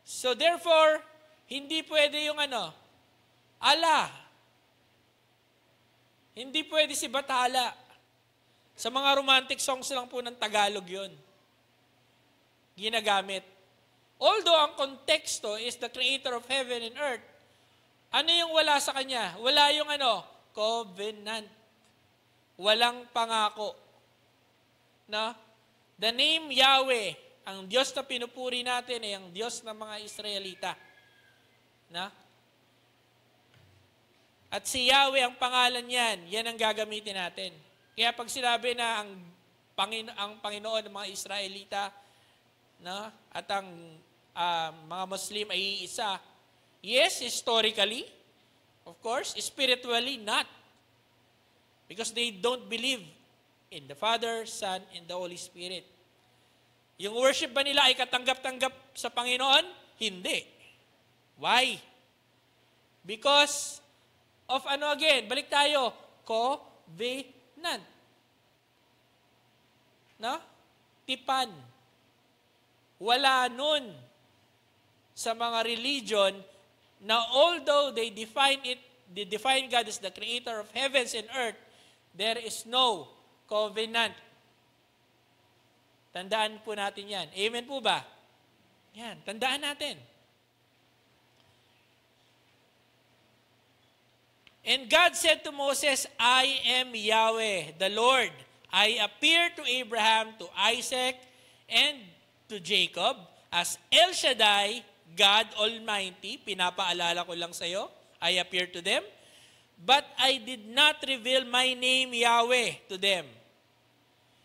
So therefore, hindi pwede yung Allah. Hindi pwede si Bathala. Sa mga romantic songs lang po ng Tagalog yun. Ginagamit. Although ang konteksto is the creator of heaven and earth, ano yung wala sa kanya? Wala yung covenant. Walang pangako. No? The name Yahweh, ang Diyos na pinupuri natin ay ang Diyos ng mga Israelita. No? At si Yahweh, ang pangalan yan, yan ang gagamitin natin. Kaya pag sinabi na ang Panginoon ng mga Israelita, at ang mga Muslim ay iisa, yes, historically, of course, spiritually, not. Because they don't believe in the Father, Son, and the Holy Spirit. Yung worship ba nila ay katanggap-tanggap sa Panginoon? Hindi. Why? Because of balik tayo, covenant. No? Tipan. Wala nun sa mga religion na although they define God as the creator of heavens and earth, there is no covenant. Tandaan po natin yan. Amen po ba? Yan, tandaan natin. And God said to Moses, I am Yahweh, the Lord. I appeared to Abraham, to Isaac, and to Jacob as El Shaddai, God Almighty. Pinapaalala ko lang sa iyo, I appeared to them. But I did not reveal my name Yahweh to them.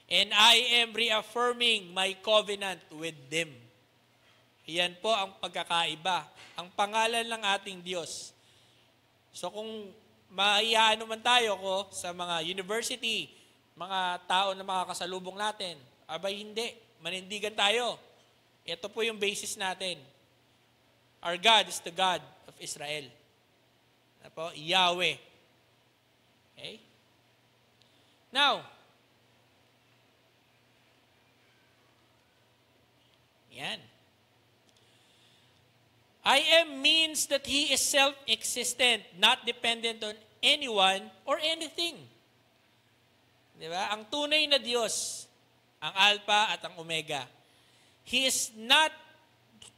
And I am reaffirming my covenant with them. Yan po ang pagkakaiba. Ang pangalan ng ating Diyos. So kung maiyaano man tayo ko sa mga university, mga tao na makakasalubong natin, abay hindi, manindigan tayo. Ito po yung basis natin. Our God is the God of Israel. Ano po? Yahweh. Okay? Now, yan. I am means that He is self-existent, not dependent on anyone or anything. Di ba? Ang tunay na Diyos, ang Alpha at ang Omega. He is not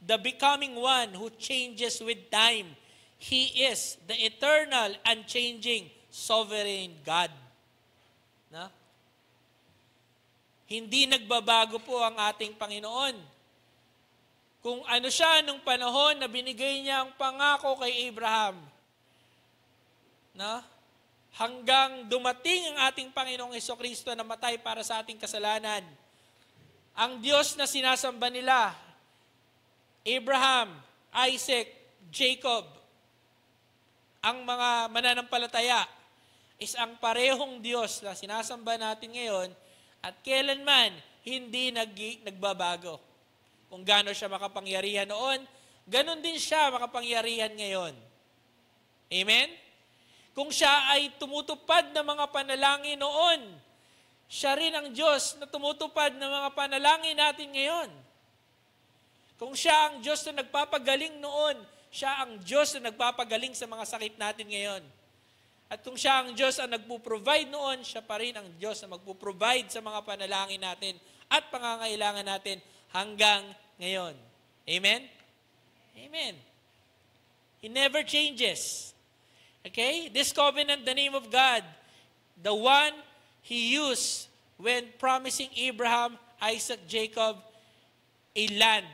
the becoming one who changes with time. He is the eternal, unchanging, sovereign God. No? Hindi nagbabago po ang ating Panginoon. Kung ano siya nung panahon na binigay niya ang pangako kay Abraham. No? Hanggang dumating ang ating Panginoong Hesukristo na matay para sa ating kasalanan. Ang Diyos na sinasamba nila, Abraham, Isaac, Jacob, ang mga mananampalataya, is ang parehong Diyos na sinasamba natin ngayon at kailanman hindi nagbabago. Kung gaano siya makapangyarihan noon, ganon din siya makapangyarihan ngayon. Amen? Kung siya ay tumutupad ng mga panalangin noon, siya rin ang Diyos na tumutupad ng mga panalangin natin ngayon. Kung siya ang Diyos na nagpapagaling noon, siya ang Diyos na nagpapagaling sa mga sakit natin ngayon. At kung siya ang Diyos ang nagpo-provide noon, siya pa rin ang Diyos na magpo-provide sa mga panalangin natin at pangangailangan natin hanggang ngayon. Amen? Amen. He never changes. Okay? This covenant, the name of God, the one He used when promising Abraham, Isaac, Jacob, a land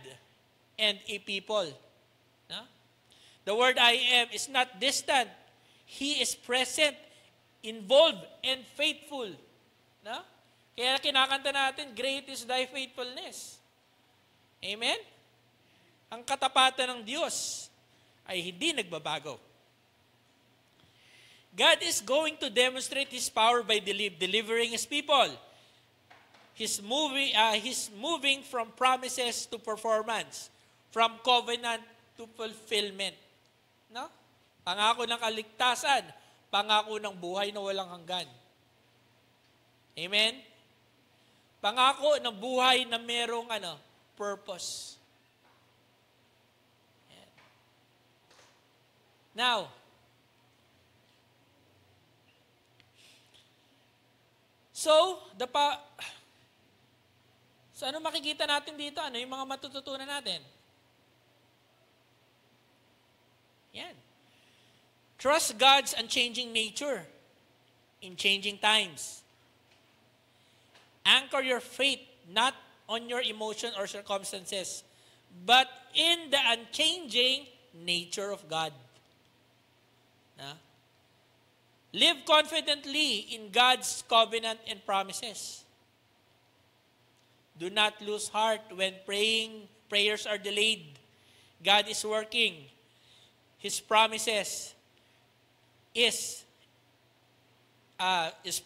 and a people. No? The word I am is not distant. He is present, involved, and faithful. No? Kaya kinakanta natin, great is thy faithfulness. Amen? Ang katapatan ng Diyos ay hindi nagbabago. God is going to demonstrate His power by delivering His people. He's moving from promises to performance, from covenant to fulfillment. No? Pangako ng kaligtasan, pangako ng buhay na walang hanggan. Amen? Pangako ng buhay na merong purpose. Ayan. Now, so ano makikita natin dito? Ano yung mga matututunan natin? Yan. Trust God's unchanging nature in changing times. Anchor your faith not on your emotion or circumstances, but in the unchanging nature of God. Na? Live confidently in God's covenant and promises. Do not lose heart when prayers are delayed. God is working. His promises His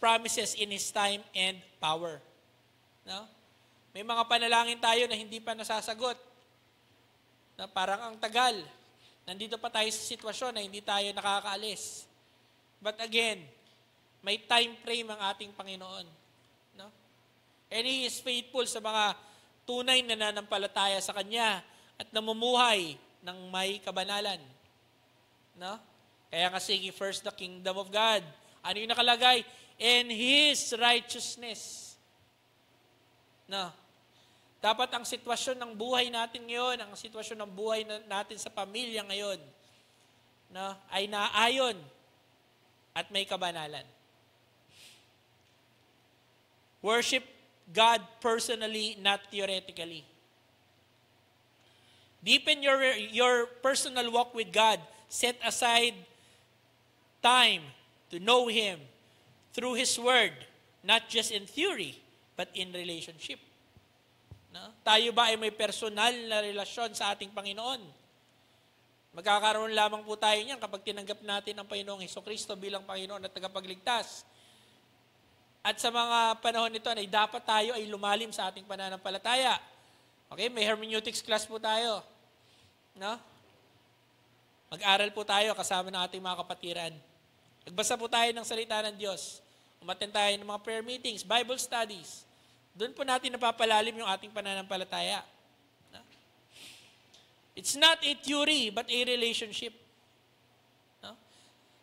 promises in His time and power. No? May mga panalangin tayo na hindi pa nasasagot. Na parang ang tagal. Nandito pa tayo sa sitwasyon na hindi tayo nakakaalis. But again, may time frame ang ating Panginoon. No? And He is faithful sa mga tunay na nananampalataya sa Kanya at namumuhay ng may kabanalan. No? Kaya nga sige, first the kingdom of God. Ano yung nakalagay? And His righteousness. No? Dapat ang sitwasyon ng buhay natin ngayon, ang sitwasyon ng buhay natin sa pamilya ngayon, no, ay naayon at may kabanalan. Worship God personally, not theoretically. Deepen your personal walk with God. Set aside time to know Him through His Word, not just in theory, but in relationship. No? Tayo ba ay may personal na relasyon sa ating Panginoon? Magkakaroon lamang po tayo niyan kapag tinanggap natin ang Panginoong Hesukristo bilang Panginoon at tagapagligtas. At sa mga panahon nito ay dapat tayo ay lumalim sa ating pananampalataya. Okay, may hermeneutics class po tayo. No? Mag-aral po tayo kasama ng ating mga kapatiran. Nagbasa po tayo ng salita ng Diyos. Umattend tayo ng mga prayer meetings, Bible studies. Doon po natin napapalalim yung ating pananampalataya. No? It's not a theory, but a relationship. No?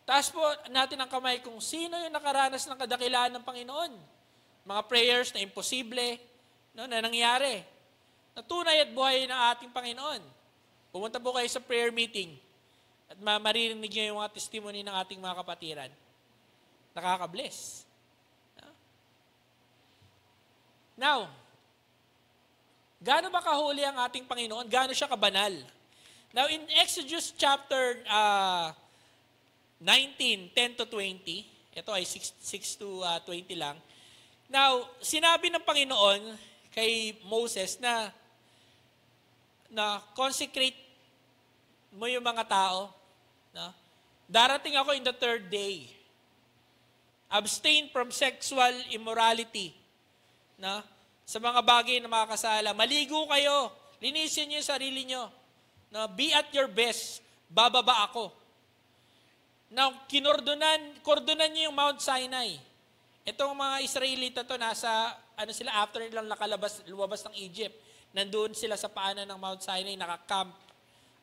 Taas po natin ang kamay kung sino yung nakaranas ng kadakilaan ng Panginoon. Mga prayers na imposible, no, na nangyari. Na tunay at buhay ng ating Panginoon. Pumunta po kayo sa prayer meeting at maririnig niyo yung mga testimony ng ating mga kapatiran. Nakaka-bless. No? Now, gaano ba kahuli ang ating Panginoon? Gaano siya kabanal? Now, in Exodus chapter 19, 10 to 20, ito ay 6 to 20 lang. Now, sinabi ng Panginoon kay Moses na consecrate mo yung mga tao. No? Darating ako in the third day. Abstain from sexual immorality. No? Sa mga bagay na makakasala. Maligo kayo. Linisin niyo yung sarili niyo. No? Be at your best. Bababa ako. Now, kordonan niyo yung Mount Sinai. Itong mga Israelita to nasa, after nilang lumabas ng Egypt, nandoon sila sa paanan ng Mount Sinai, nakakamp.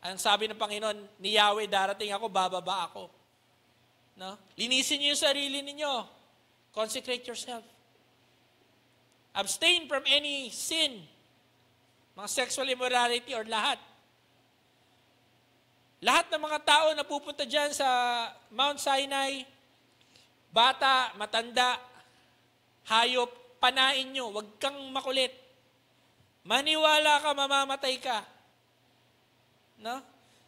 Ang sabi ng Panginoon, ni Yahweh, darating ako, bababa ako. No? Linisin niyo yung sarili ninyo. Consecrate yourself. Abstain from any sin. Mga sexual immorality or lahat. Lahat ng mga tao na pupunta dyan sa Mount Sinai, bata, matanda, hayop, panain nyo. Huwag kang makulit. Maniwala ka, mamamatay ka. No?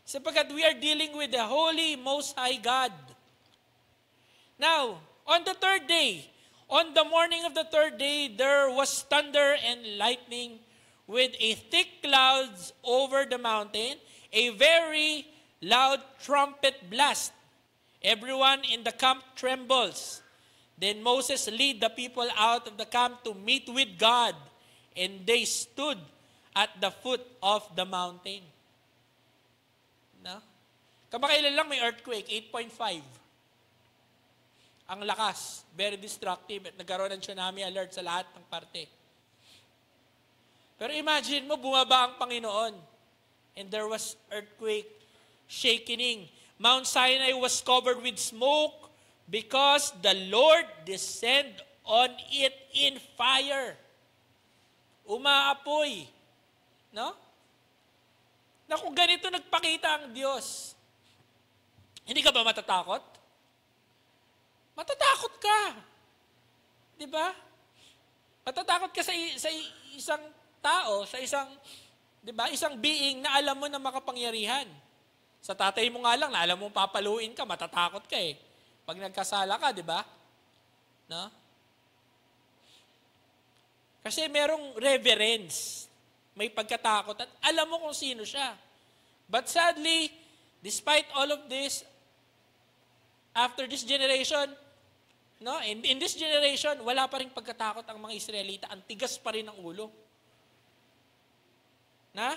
Sapagkat we are dealing with the Holy, Most High God. Now, on the third day, on the morning of the third day, there was thunder and lightning with a thick clouds over the mountain, a very loud trumpet blast. Everyone in the camp trembles. Then Moses led the people out of the camp to meet with God, and they stood at the foot of the mountain. No? Kamakailan lang may earthquake, 8.5. Ang lakas, very destructive, at nagkaroon ng tsunami alert sa lahat ng parte. Pero imagine mo, bumaba ang Panginoon, and there was earthquake, shaking. Mount Sinai was covered with smoke because the Lord descended on it in fire. Umaapoy. No? Na kung ganito nagpakita ang Diyos, hindi ka ba matatakot? Matatakot ka. Di ba? Matatakot ka sa isang tao, sa isang, di ba, isang being na alam mo na makapangyarihan. Sa tatay mo nga lang, na alam mo papaluin ka, matatakot ka eh. Pag nagkasala ka, di ba? No? Kasi merong reverence. May pagkatakot at alam mo kung sino siya. But sadly, despite all of this, after this generation, no, in this generation, wala pa rin pagkatakot ang mga Israelita. Ang tigas pa rin ng ulo. Na?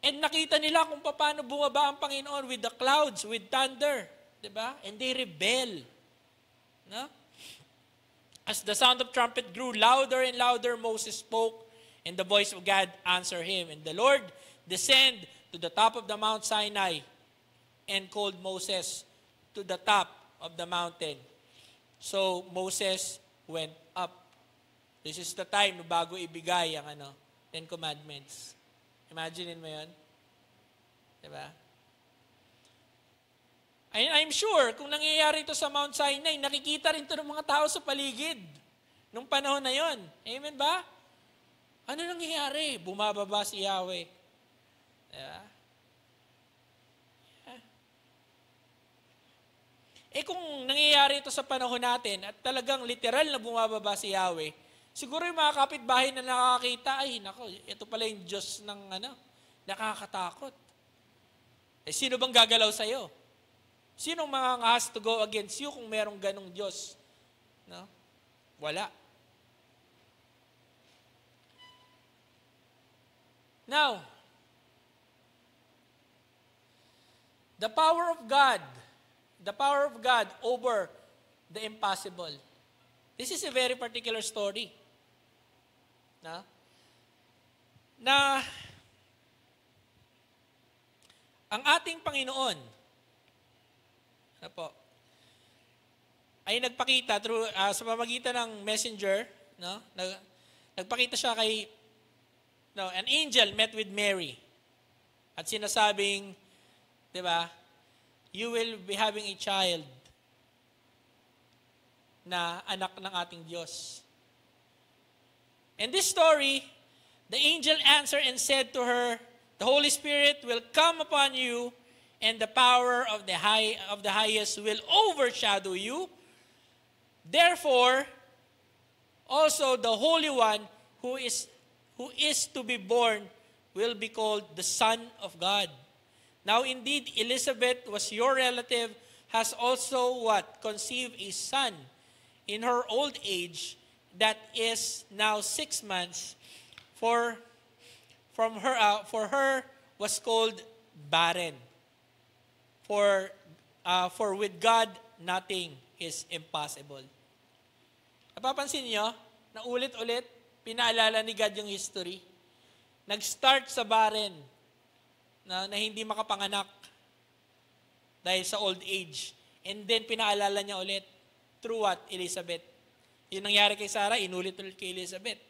And nakita nila kung paano bumaba ang Panginoon with the clouds, with thunder. Diba? And they rebel. No? As the sound of trumpet grew louder and louder, Moses spoke, and the voice of God answered him. And the Lord descended to the top of the Mount Sinai and called Moses to the top of the mountain. So Moses went up. This is the time na bago ibigay ang Ten Commandments. Imagine mo yun. Diba? I'm sure, kung nangyayari ito sa Mount Sinai, nakikita rin ito ng mga tao sa paligid nung panahon na yon. Amen ba? Ano nangyayari? Bumababa si Yahweh. Diba? Kung nangyayari ito sa panahon natin at talagang literal na bumababa si Yahweh, siguro yung mga kapitbahay na nakakita, ay nako, ito pala yung Diyos ng nakakatakot. Sino bang gagalaw sa'yo? Sinong mga has to go against you kung merong ganong Diyos? No? Wala. Now, the power of God over the impossible. This is a very particular story. Na ang ating Panginoon ay nagpakita through sa pamamagitan ng messenger, no? Nagpakita siya kay an angel met with Mary. At sinasabing, 'di ba? You will be having a child na anak ng ating Diyos. In this story, the angel answered and said to her, the Holy Spirit will come upon you, and the power of the highest will overshadow you. Therefore, also the Holy One who is to be born will be called the Son of God. Now indeed, Elizabeth was your relative, has also conceived a son in her old age, that is now 6 months. For her was called barren. For with God, nothing is impossible. Napapansin niyo, na ulit-ulit, pinaalala ni God yung history. Nag-start sa barren, na hindi makapanganak dahil sa old age. And then, pinaalala niya ulit, through what? Elizabeth. Yung nangyari kay Sarah, inulit-ulit kay Elizabeth.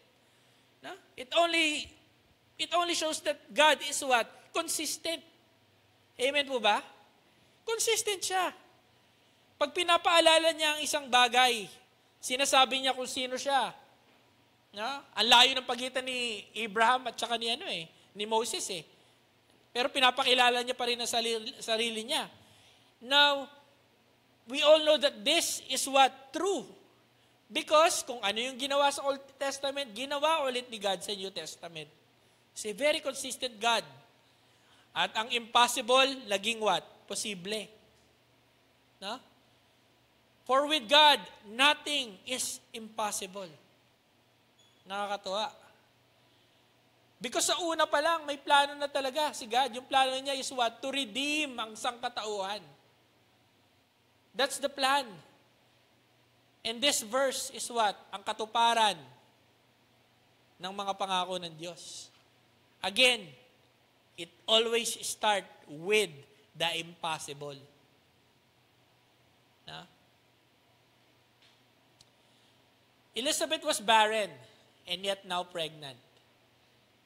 No? It only shows that God is what? Consistent. Amen po ba? Consistent siya. Pag pinapaalala niya ang isang bagay, sinasabi niya kung sino siya. No? Ang layo ng pagitan ni Abraham at saka ni Moses eh. Pero pinapakilala niya pa rin ang sarili niya. Now, we all know that this is what? True. Because kung ano yung ginawa sa Old Testament, ginawa ulit ni God sa New Testament. It's a very consistent God. At ang impossible, naging what? Posible. No? For with God, nothing is impossible. Nakakatuwa. Because sa una pa lang, may plano na talaga si God. Yung plano niya is what? To redeem ang sangkatauhan. That's the plan. And this verse is what? Ang katuparan ng mga pangako ng Diyos. Again, it always start with the impossible. Na? Elizabeth was barren and yet now pregnant.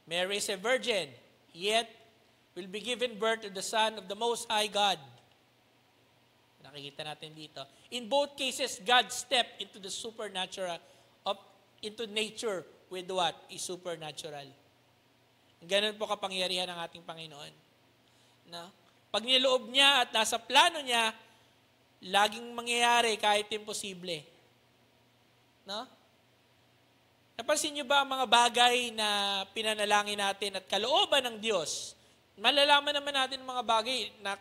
Mary is a virgin, yet will be given birth to the Son of the Most High God. Nakikita natin dito. In both cases, God stepped into the supernatural, into nature with what? A supernatural. Ganun po kapangyarihan ng ating Panginoon. No? Pag niloob niya at nasa plano niya, laging mangyayari kahit imposible. No? Napansin niyo ba ang mga bagay na pinanalangin natin at kalooban ng Diyos? Malalaman naman natin ang mga bagay na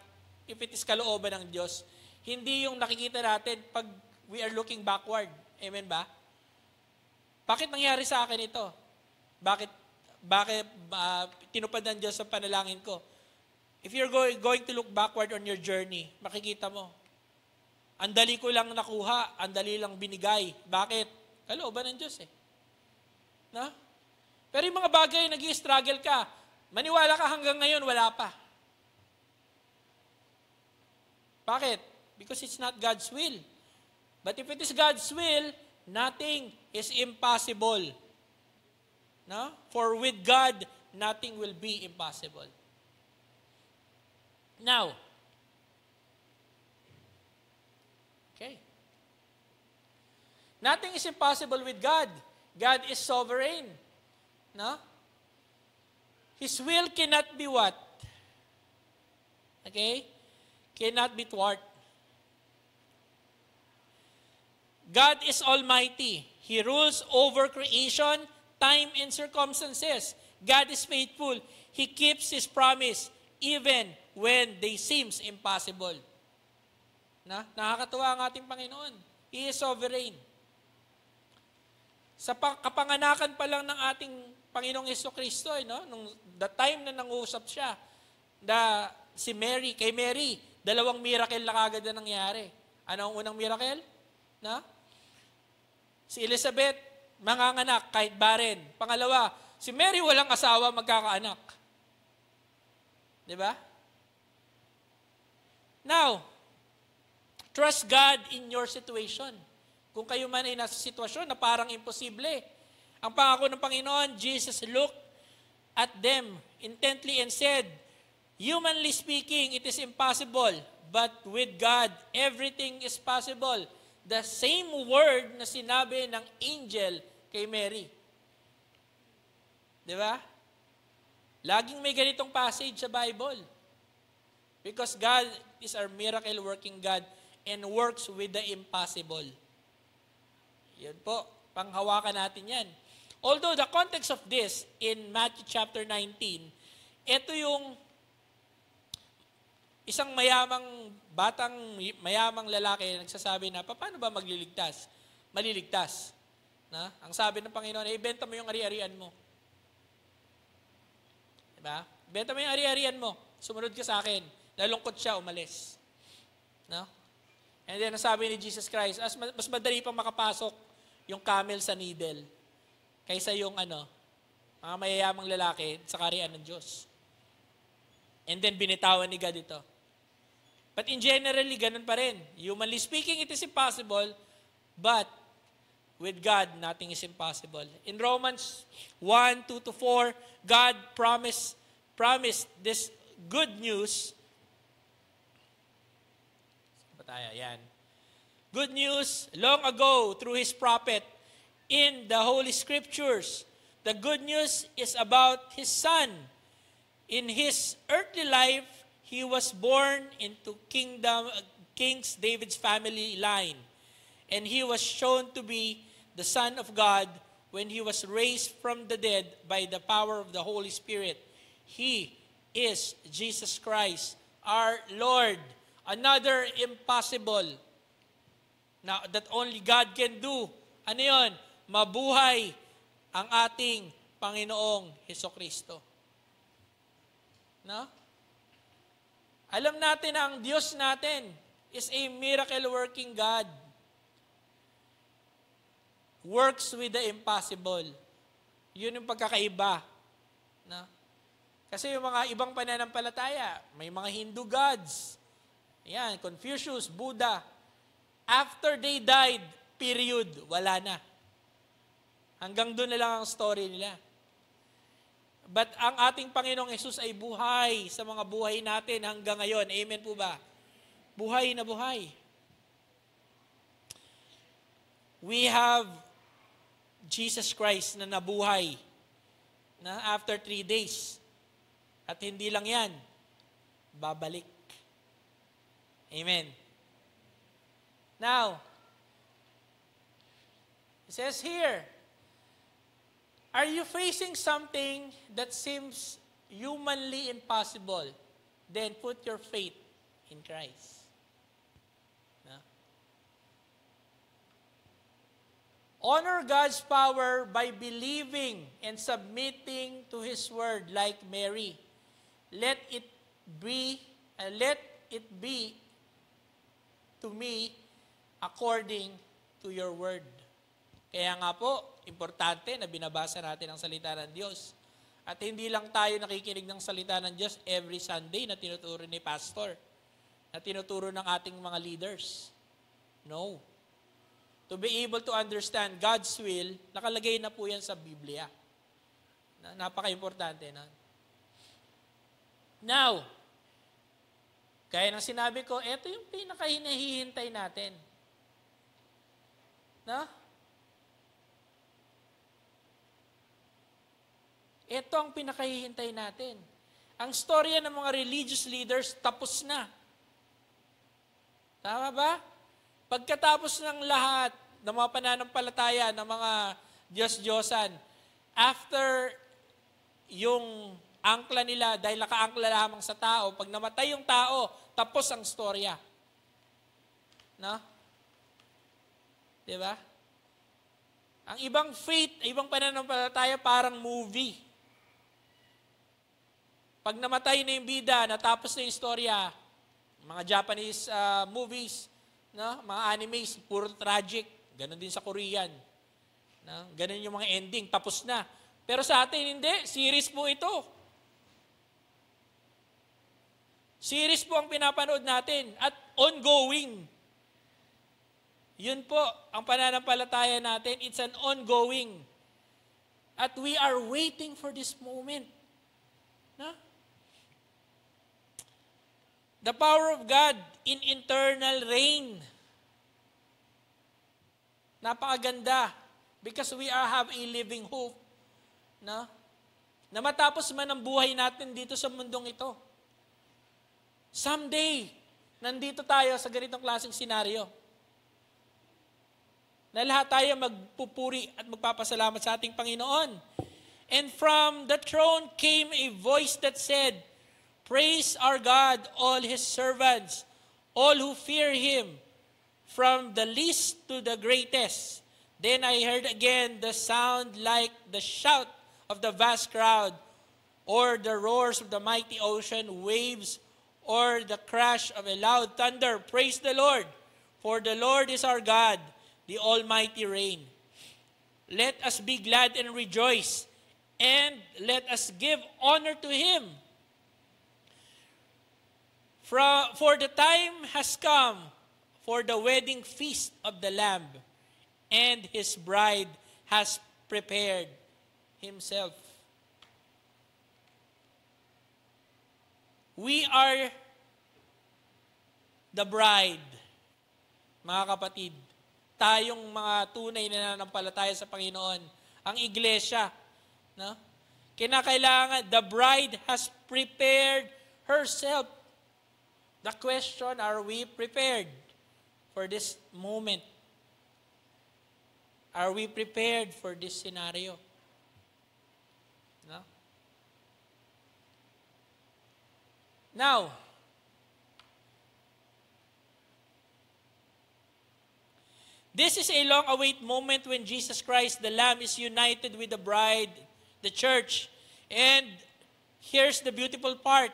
if it is kalooban ng Diyos, hindi yung nakikita natin pag we are looking backward. Amen ba? Bakit nangyari sa akin ito? Bakit tinupad ng Diyos sa panalangin ko? If you're going to look backward on your journey, makikita mo, ang dali ko lang nakuha, ang dali lang binigay. Bakit? Kalooban ng Diyos eh. No? Pero yung mga bagay, nag-i-struggle ka, maniwala ka hanggang ngayon, wala pa. Bakit? Because it's not God's will. But if it is God's will, nothing is impossible. No? For with God, nothing will be impossible. Now, Okay. Nothing is impossible with God. God is sovereign. No? His will cannot be what? Okay? Cannot be thwarted. God is almighty. He rules over creation, time, and circumstances. God is faithful. He keeps His promise even when they seems impossible. Nakakatuwa ang ating Panginoon. He is sovereign. Sa kapanganakan pa lang ng ating Panginoong Jesucristo, nung the time na nangusap siya, si Mary, kay Mary, 2 miracle na kagad na nangyari. Ano ang unang miracle? Si Elizabeth, manganganak kahit barren. Pangalawa, si Mary walang asawa, magkakaanak. Diba? Now, trust God in your situation. Kung kayo man ay nasa sitwasyon na parang imposible, ang pangako ng Panginoon, Jesus looked at them intently and said, humanly speaking, it is impossible, but with God, everything is possible. The same word na sinabi ng angel kay Mary. Di ba? Laging may ganitong passage sa Bible. Because God is our miracle working God and works with the impossible. Yan po, panghawakan natin yan. Although the context of this in Matthew chapter 19, ito yung isang mayamang lalaki nagsasabi na, paano ba magliligtas? Maliligtas. Ang sabi ng Panginoon, ibenta mo yung ari-arian mo. Diba? Ibenta mo yung ari-arian mo. Sumunod ka sa akin. Nalungkot siya, umalis. And then, nasabi ni Jesus Christ, mas madali pang makapasok yung camel sa needle kaysa yung mga mayayamang lalaki sa kaharian ng Diyos. And then, binitawan ni God ito. But in generally, ganun pa rin. Humanly speaking, it is impossible, but with God, nothing is impossible. In Romans 1:2-4, God promised this good news. Yan. Good news long ago through His prophet in the Holy Scriptures. The good news is about His Son. In His earthly life, He was born into King David's family line. And He was shown to be the Son of God when He was raised from the dead by the power of the Holy Spirit. He is Jesus Christ, our Lord. Another impossible that only God can do. Ano yun? Mabuhay ang ating Panginoong Hesukristo. Alam natin na ang Diyos natin is a miracle-working God. Works with the impossible. Yun yung pagkakaiba. Kasi yung mga ibang pananampalataya, may mga Hindu gods. Yan, Confucius, Buddha. After they died, period, wala na. Hanggang doon na lang ang story nila. But ang ating Panginoong Hesus ay buhay sa mga buhay natin hanggang ngayon. Amen po ba? Buhay na buhay. We have Jesus Christ na nabuhay after 3 days. At hindi lang yan, babalik. Amen. Now, it says here, are you facing something that seems humanly impossible? Then put your faith in Christ. Honor God's power by believing and submitting to His word like Mary. Let it be to me according to your word. Kaya nga po, importante na binabasa natin ang salita ng Diyos. At hindi lang tayo nakikinig ng salita ng Diyos every Sunday na tinuturo ni pastor, na tinuturo ng ating mga leaders. No. To be able to understand God's will, nakalagay na po yan sa Biblia. Napaka-importante na. Now, kaya nang sinabi ko, ito yung pinaka-hinahihintay natin. No? Ito ang pinakahihintay natin. Ang storya ng mga religious leaders tapos na. Tama ba? Pagkatapos ng lahat ng mga pananampalataya ng mga Diyos-Diyosan, after yung angkla nila, dahil nakaangkla lamang sa tao, pag namatay yung tao, tapos ang storya. No? Diba? Ang ibang faith, ibang pananampalataya, parang movie. Pag namatay na yung bida, natapos na yung istorya, mga Japanese movies, no? Mga animes, puro tragic. Ganon din sa Korean. No? Ganon yung mga ending, tapos na. Pero sa atin, hindi. Series po ito. Series po ang pinapanood natin at ongoing. Yun po ang pananampalataya natin. It's an ongoing. At we are waiting for this moment. No? The power of God in internal reign. Napakaganda. Because we have a living hope. No? Na matapos man ang buhay natin dito sa mundong ito. Someday, nandito tayo sa ganitong klaseng senaryo. Na lahat tayo magpupuri at magpapasalamat sa ating Panginoon. And from the throne came a voice that said, "Praise our God, all His servants, all who fear Him, from the least to the greatest." Then I heard again the sound like the shout of the vast crowd, or the roars of the mighty ocean waves, or the crash of a loud thunder. Praise the Lord, for the Lord is our God, the Almighty reign. Let us be glad and rejoice, and let us give honor to Him. For the time has come for the wedding feast of the Lamb, and His bride has prepared Himself. We are the bride, mga kapatid. Tayong mga tunay na nananampalataya sa Panginoon. Ang iglesia, no? Kinakailangan, the bride has prepared herself. The question, are we prepared for this moment? Are we prepared for this scenario? No? Now, this is a long-awaited moment when Jesus Christ, the Lamb, is united with the bride, the church. And here's the beautiful part.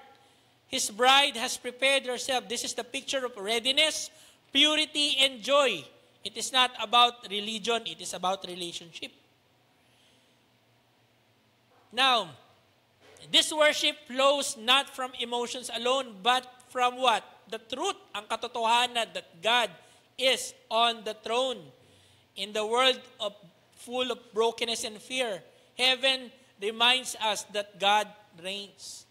His bride has prepared herself. This is the picture of readiness, purity, and joy. It is not about religion, it is about relationship. Now, this worship flows not from emotions alone, but from what? The truth, ang katotohanan that God is on the throne. In the world full of brokenness and fear, heaven reminds us that God reigns.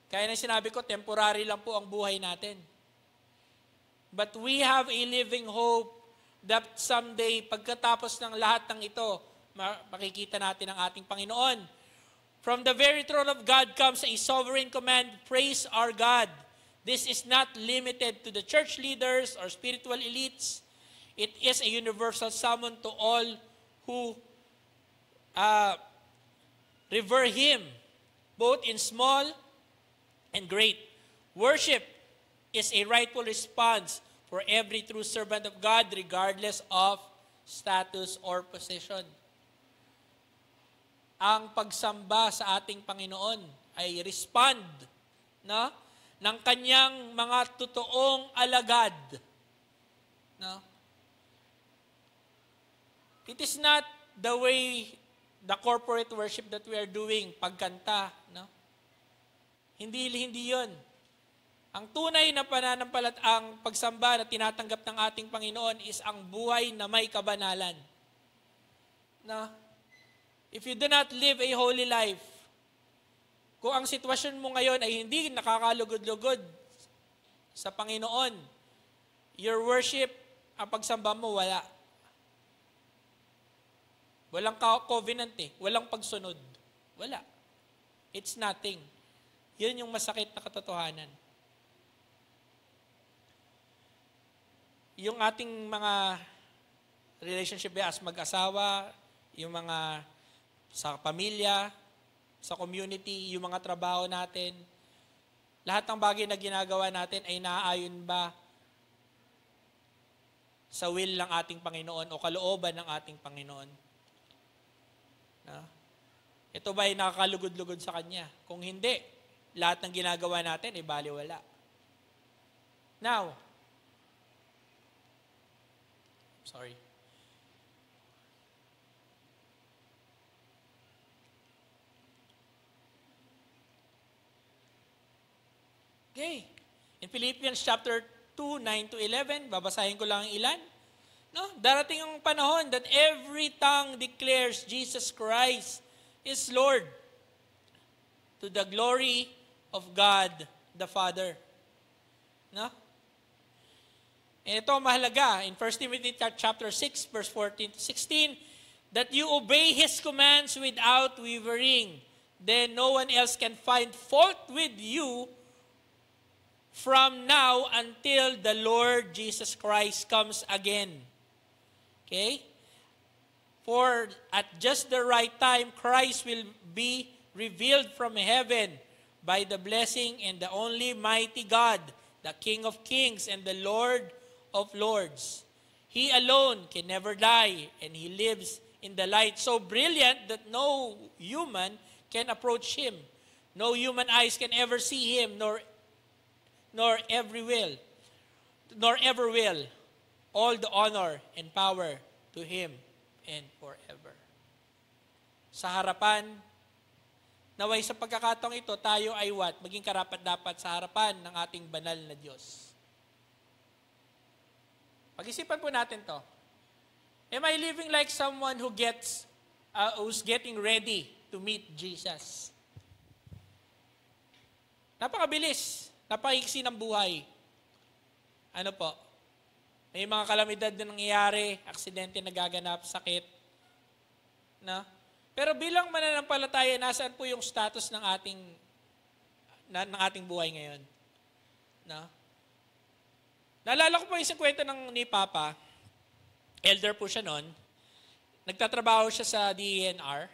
Kaya na sinabi ko, temporary lang po ang buhay natin. But we have a living hope that someday, pagkatapos ng lahat ng ito, makikita natin ang ating Panginoon. From the very throne of God comes a sovereign command, praise our God. This is not limited to the church leaders or spiritual elites. It is a universal summon to all who revere Him, both in small and great. Worship is a rightful response for every true servant of God, regardless of status or position. Ang pagsamba sa ating Panginoon ay respond, no, ng kanyang mga totoong alagad. No? It is not the way the corporate worship that we are doing, pagkanta. No? Hindi yun. Ang tunay na ang pagsamba na tinatanggap ng ating Panginoon is ang buhay na may kabanalan. No? If you do not live a holy life, kung ang sitwasyon mo ngayon ay hindi nakakalugod-lugod sa Panginoon, your worship ang pagsamba mo wala. Walang covenant eh. Walang pagsunod. Wala. It's nothing. Yun yung masakit na katotohanan. Yung ating mga relationship as mag-asawa, yung mga sa pamilya, sa community, yung mga trabaho natin, lahat ng bagay na ginagawa natin ay naaayon ba sa will ng ating Panginoon o kalooban ng ating Panginoon? No? Ito ba ay nakakalugod-lugod sa Kanya? Kung hindi, lahat ng ginagawa natin ay baliwala. Now, sorry. Okay. In Philippians chapter 2, 9 to 11, babasahin ko lang ang ilan. No? Darating ang panahon that every tongue declares Jesus Christ is Lord to the glory of God the Father. No? And ito mahalaga in 1 Timothy chapter 6 verse 14 to 16 that you obey His commands without wavering. Then no one else can find fault with you from now until the Lord Jesus Christ comes again. Okay? For at just the right time, Christ will be revealed from heaven by the blessing and the only mighty God, the King of kings and the Lord of lords. He alone can never die, and He lives in the light so brilliant that no human can approach Him. No human eyes can ever see Him, nor ever will. All the honor and power to Him and forever. Sa harapan, naway sa pagkakataong ito, tayo ay what? Maging karapat-dapat sa harapan ng ating banal na Diyos. Pag-isipan po natin to. Am I living like someone who's getting ready to meet Jesus? Napakabilis. Napakaiksi ng buhay. Ano po? May mga kalamidad na nangyayari, aksidente nagaganap, sakit. No? Pero bilang mananampalataya, nasaan po yung status ng ating buhay ngayon? No? Naalala ko po yung kwento ni Papa. Elder po siya noon. Nagtatrabaho siya sa DENR.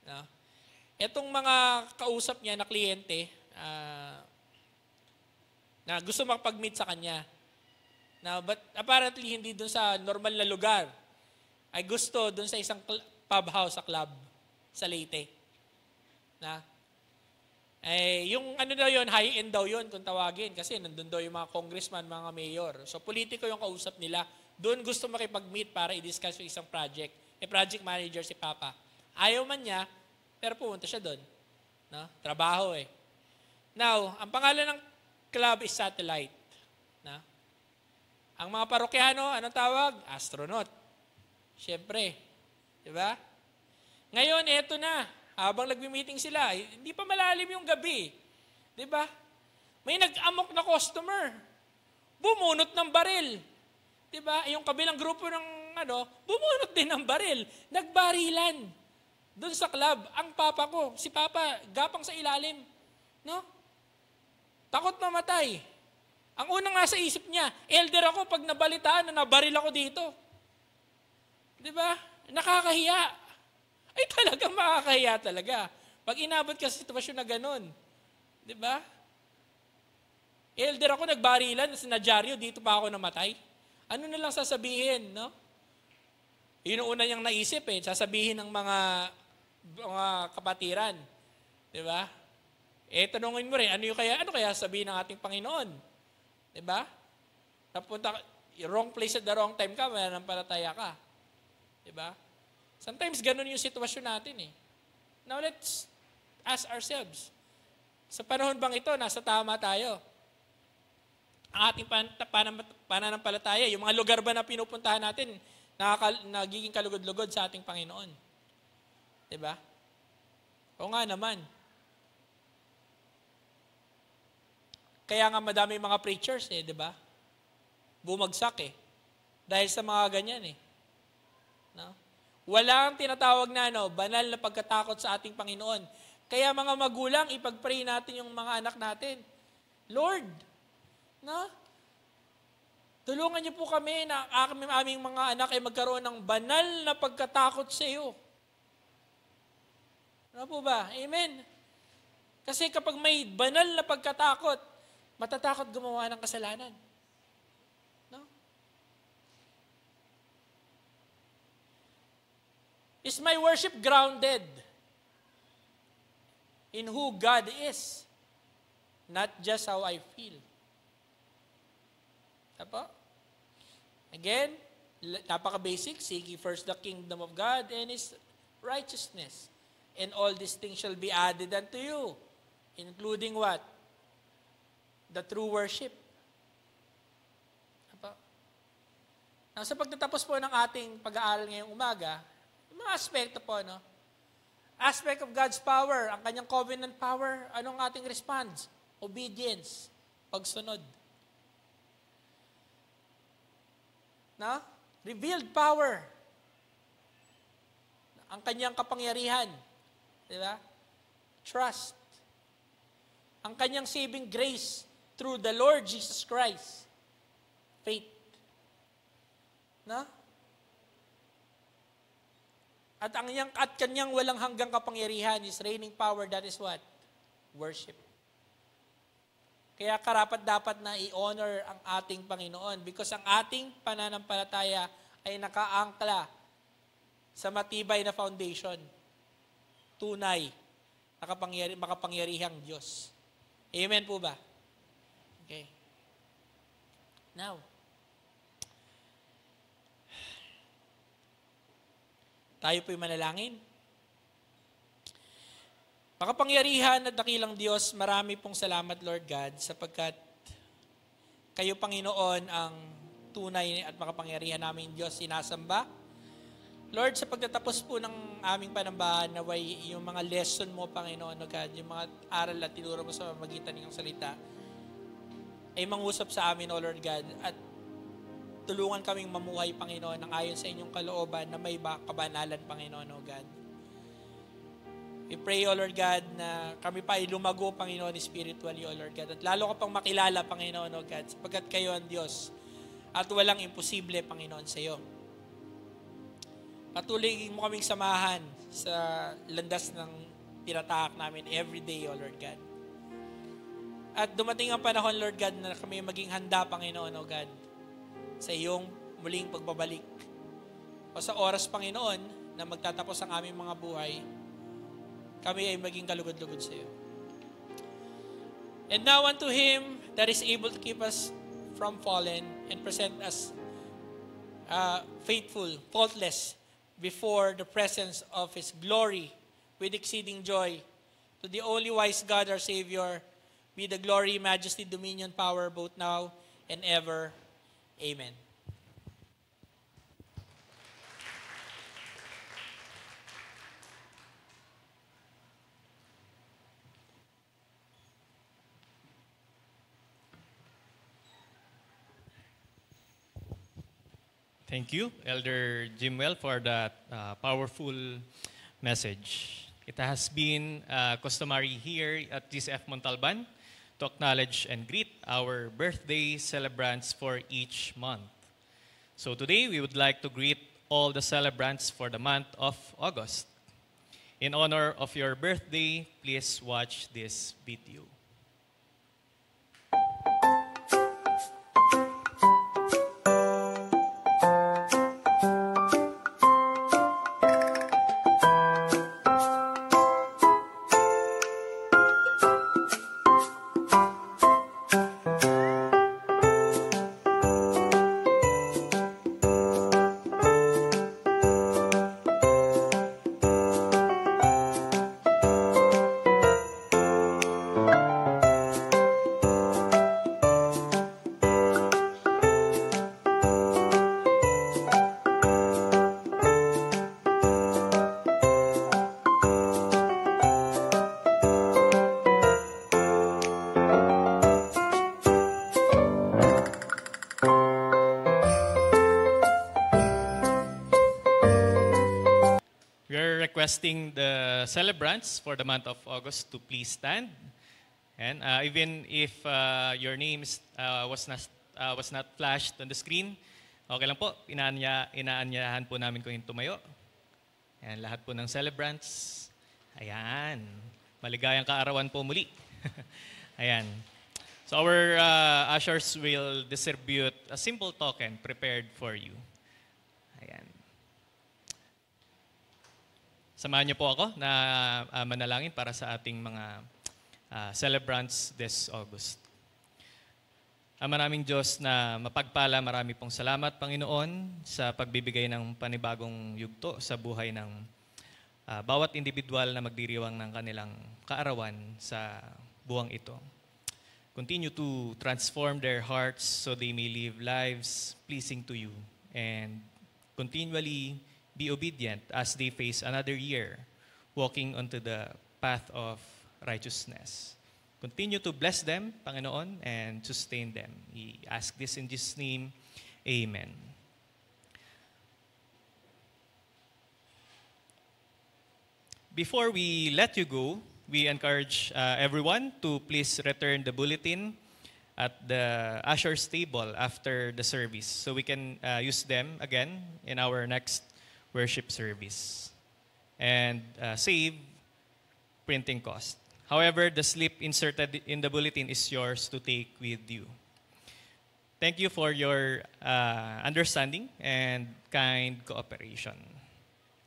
No? Etong mga kausap niya na kliyente, na gusto makapag-meet sa kanya. Now, but apparently, hindi dun sa normal na lugar. Ay gusto dun sa isang pub house sa club sa Leyte. Na? Yung ano daw yun, high-end daw yun kung tawagin. Kasi nandun daw yung mga congressman, mga mayor. So, politiko yung kausap nila. Doon gusto makipag-meet para i-discuss yung isang project. Project manager si Papa. Ayaw man niya, pero pumunta siya doon. No? Trabaho eh. Now, ang pangalan ng club is Satellite. Na? Ang mga parokyano, anong tawag? Astronaut. Siyempre. Diba? Ngayon, eto na. Habang nagmi-meeting sila, hindi pa malalim yung gabi. Diba? May nag-amok na customer. Bumunot ng baril. Diba? Yung kabilang grupo ng bumunot din ng baril. Nagbarilan. Doon sa club, ang papa ko, si Papa, gapang sa ilalim. No? Takot mamatay. Ang unang nasa isip niya, elder ako pag nabalitaan na nabaril ako dito. Di ba? Nakakahiya. Ay talagang makakahiya talaga. Pag inabot ka sa sitwasyon na ganun. Di ba? Elder ako nagbarilan, sa nadyaryo, dito pa ako namatay. Ano na lang sasabihin, no? Yun ang una niyang naisip sasabihin ng mga kapatiran. Di ba? Tanungin mo rin, ano kaya sabihin ng ating Panginoon? Diba? Napunta ka, wrong place at the wrong time ka, mananampalataya ka. Diba? Sometimes ganun yung sitwasyon natin eh. Now let's ask ourselves, sa panahon bang ito, nasa tama tayo? Ang ating pananampalataya, yung mga lugar ba na pinupuntahan natin, nagiging kalugod-lugod sa ating Panginoon? Diba? O nga naman. Kaya nga madami mga preachers di ba? Bumagsak Dahil sa mga ganyan eh. No? Walang tinatawag na banal na pagkatakot sa ating Panginoon. Kaya mga magulang, ipag-pray natin yung mga anak natin. Lord, no? Tulungan niyo po kami na aming mga anak ay magkaroon ng banal na pagkatakot sa iyo. Ano po ba? Amen. Kasi kapag may banal na pagkatakot, matatakot gumawa ng kasalanan. No? Is my worship grounded in who God is, not just how I feel? Tapa? Again, napaka-basic. Seek ye first the kingdom of God and His righteousness. And all these things shall be added unto you. Including what? The true worship. Tapa? Now, sa pagtatapos po ng ating pag-aaral ngayong umaga, yung mga aspekto po, no? Aspect of God's power, ang kanyang covenant power, anong ating response? Obedience, pagsunod. No? Revealed power. Ang kanyang kapangyarihan. Di ba? Trust. Ang kanyang saving grace through the Lord Jesus Christ. Faith. No? At kanyang walang hanggang kapangyarihan, His reigning power, that is what? Worship. Kaya karapat-dapat na i-honor ang ating Panginoon because ang ating pananampalataya ay nakaangkla sa matibay na foundation. Tunay, makapangyarihang Diyos. Amen po ba? Okay. Now, tayo po'y manalangin. Makapangyarihan at dakilang Diyos, marami pong salamat, Lord God, sapagkat kayo, Panginoon, ang tunay at makapangyarihan namin Diyos sinasamba. Lord, sa pagtatapos po ng aming panambahan, naway yung mga lesson mo, Panginoon, God, yung mga aral at tinuro mo sa magitan ng salita, ay mangusap sa amin, O Lord God, at tulungan kaming mamuhay, Panginoon, ng ayon sa inyong kalooban na may kabanalan, Panginoon, O God. We pray, O Lord God, na kami pa ay lumago, Panginoon, spiritually, O Lord God. At lalo ka pang makilala, Panginoon, O God, sapagkat kayo ang Diyos at walang imposible, Panginoon, sa iyo. Patuloy mo kaming samahan sa landas ng tinatahak namin every day, O Lord God. At dumating ang panahon, Lord God, na kami maging handa, Panginoon, O God, sa iyong muling pagbabalik. O sa oras, Panginoon, na magtatapos ang aming mga buhay, kami ay maging kalugod-lugod sa iyo. And now unto Him that is able to keep us from fallen and present us faithful, faultless, before the presence of His glory with exceeding joy. To the only wise God, our Savior, be the glory, majesty, dominion, power, both now and ever. Amen. Thank you, Elder Jimwell, for that powerful message. It has been customary here at GCF Montalban to acknowledge and greet our birthday celebrants for each month. So today, we would like to greet all the celebrants for the month of August. In honor of your birthday, please watch this video. requesting the celebrants for the month of August to please stand. And even if your names was not flashed on the screen, okay lang po, inaanyahan po namin kung tumayo. Ayan, lahat po ng celebrants. Ayan, maligayang kaarawan po muli. Ayan. So our ushers will distribute a simple token prepared for you. Ayan. Samahan niyo po ako na manalangin para sa ating mga celebrants this August. Maraming Diyos na mapagpala, marami pong salamat, Panginoon, sa pagbibigay ng panibagong yugto sa buhay ng bawat individual na magdiriwang ng kanilang kaarawan sa buwang ito. Continue to transform their hearts so they may live lives pleasing to you and continually be obedient as they face another year walking onto the path of righteousness. Continue to bless them, Panginoon, and sustain them. We ask this in Jesus' name. Amen. Before we let you go, we encourage everyone to please return the bulletin at the usher's table after the service so we can use them again in our next worship service and save printing cost. However, the slip inserted in the bulletin is yours to take with you. Thank you for your understanding and kind cooperation.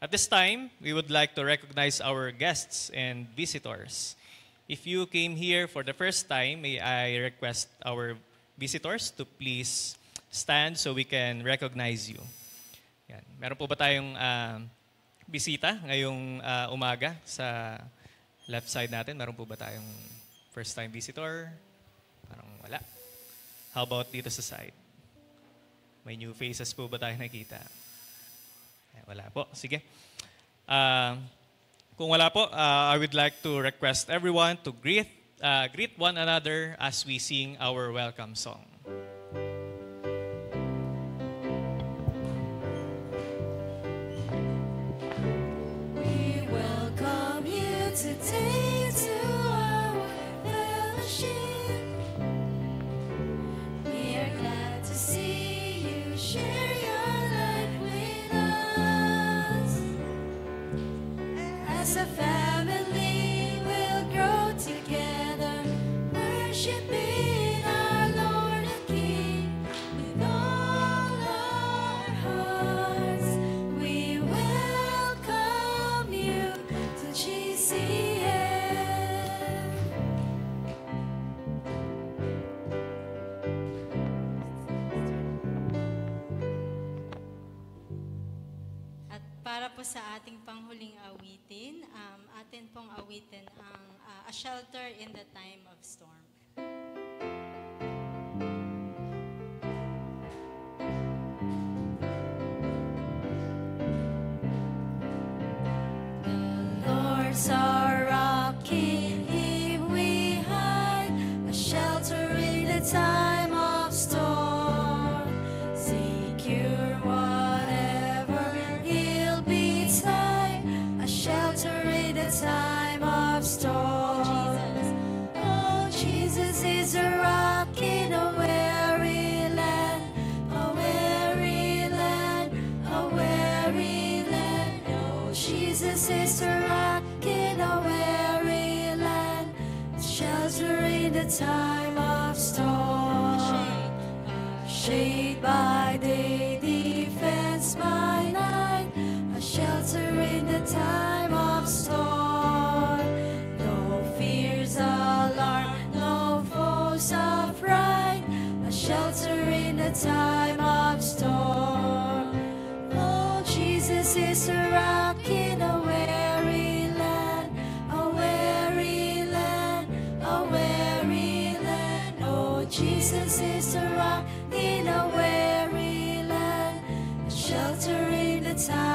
At this time, we would like to recognize our guests and visitors. If you came here for the first time, may I request our visitors to please stand so we can recognize you. Yan. Meron po ba tayong bisita ngayong umaga sa left side natin? Meron po ba tayong first-time visitor? Parang wala. How about dito sa side? May new faces po ba tayo nakita? Wala po. Sige. Kung wala po, I would like to request everyone to greet one another as we sing our welcome song. We welcome you today to our fellowship. We are glad to see you share your life with us. As a family, we'll grow together, worshiping our Lord and King with all our hearts. We welcome you to GCN. At para po sa ating panghuling awitin, atin pong awitin ang A Shelter in the Time of Storm. Lord's our rock, in Him we hide, a shelter in the time of storm. Secure whatever ill betide, a shelter in the time of storm. Oh, Jesus is a rock in a weary land, a weary land, a weary land. Oh, Jesus is a rock in a weary land, a shelter in the time of storm. Shade by day, defense by night, a shelter in the time of storm. No fears alarm, no foes affright, a shelter in the time of storm. Oh, Jesus is a rock in a weary land, a weary land, a weary land. Oh, Jesus is a rock in a weary land, a shelter in the time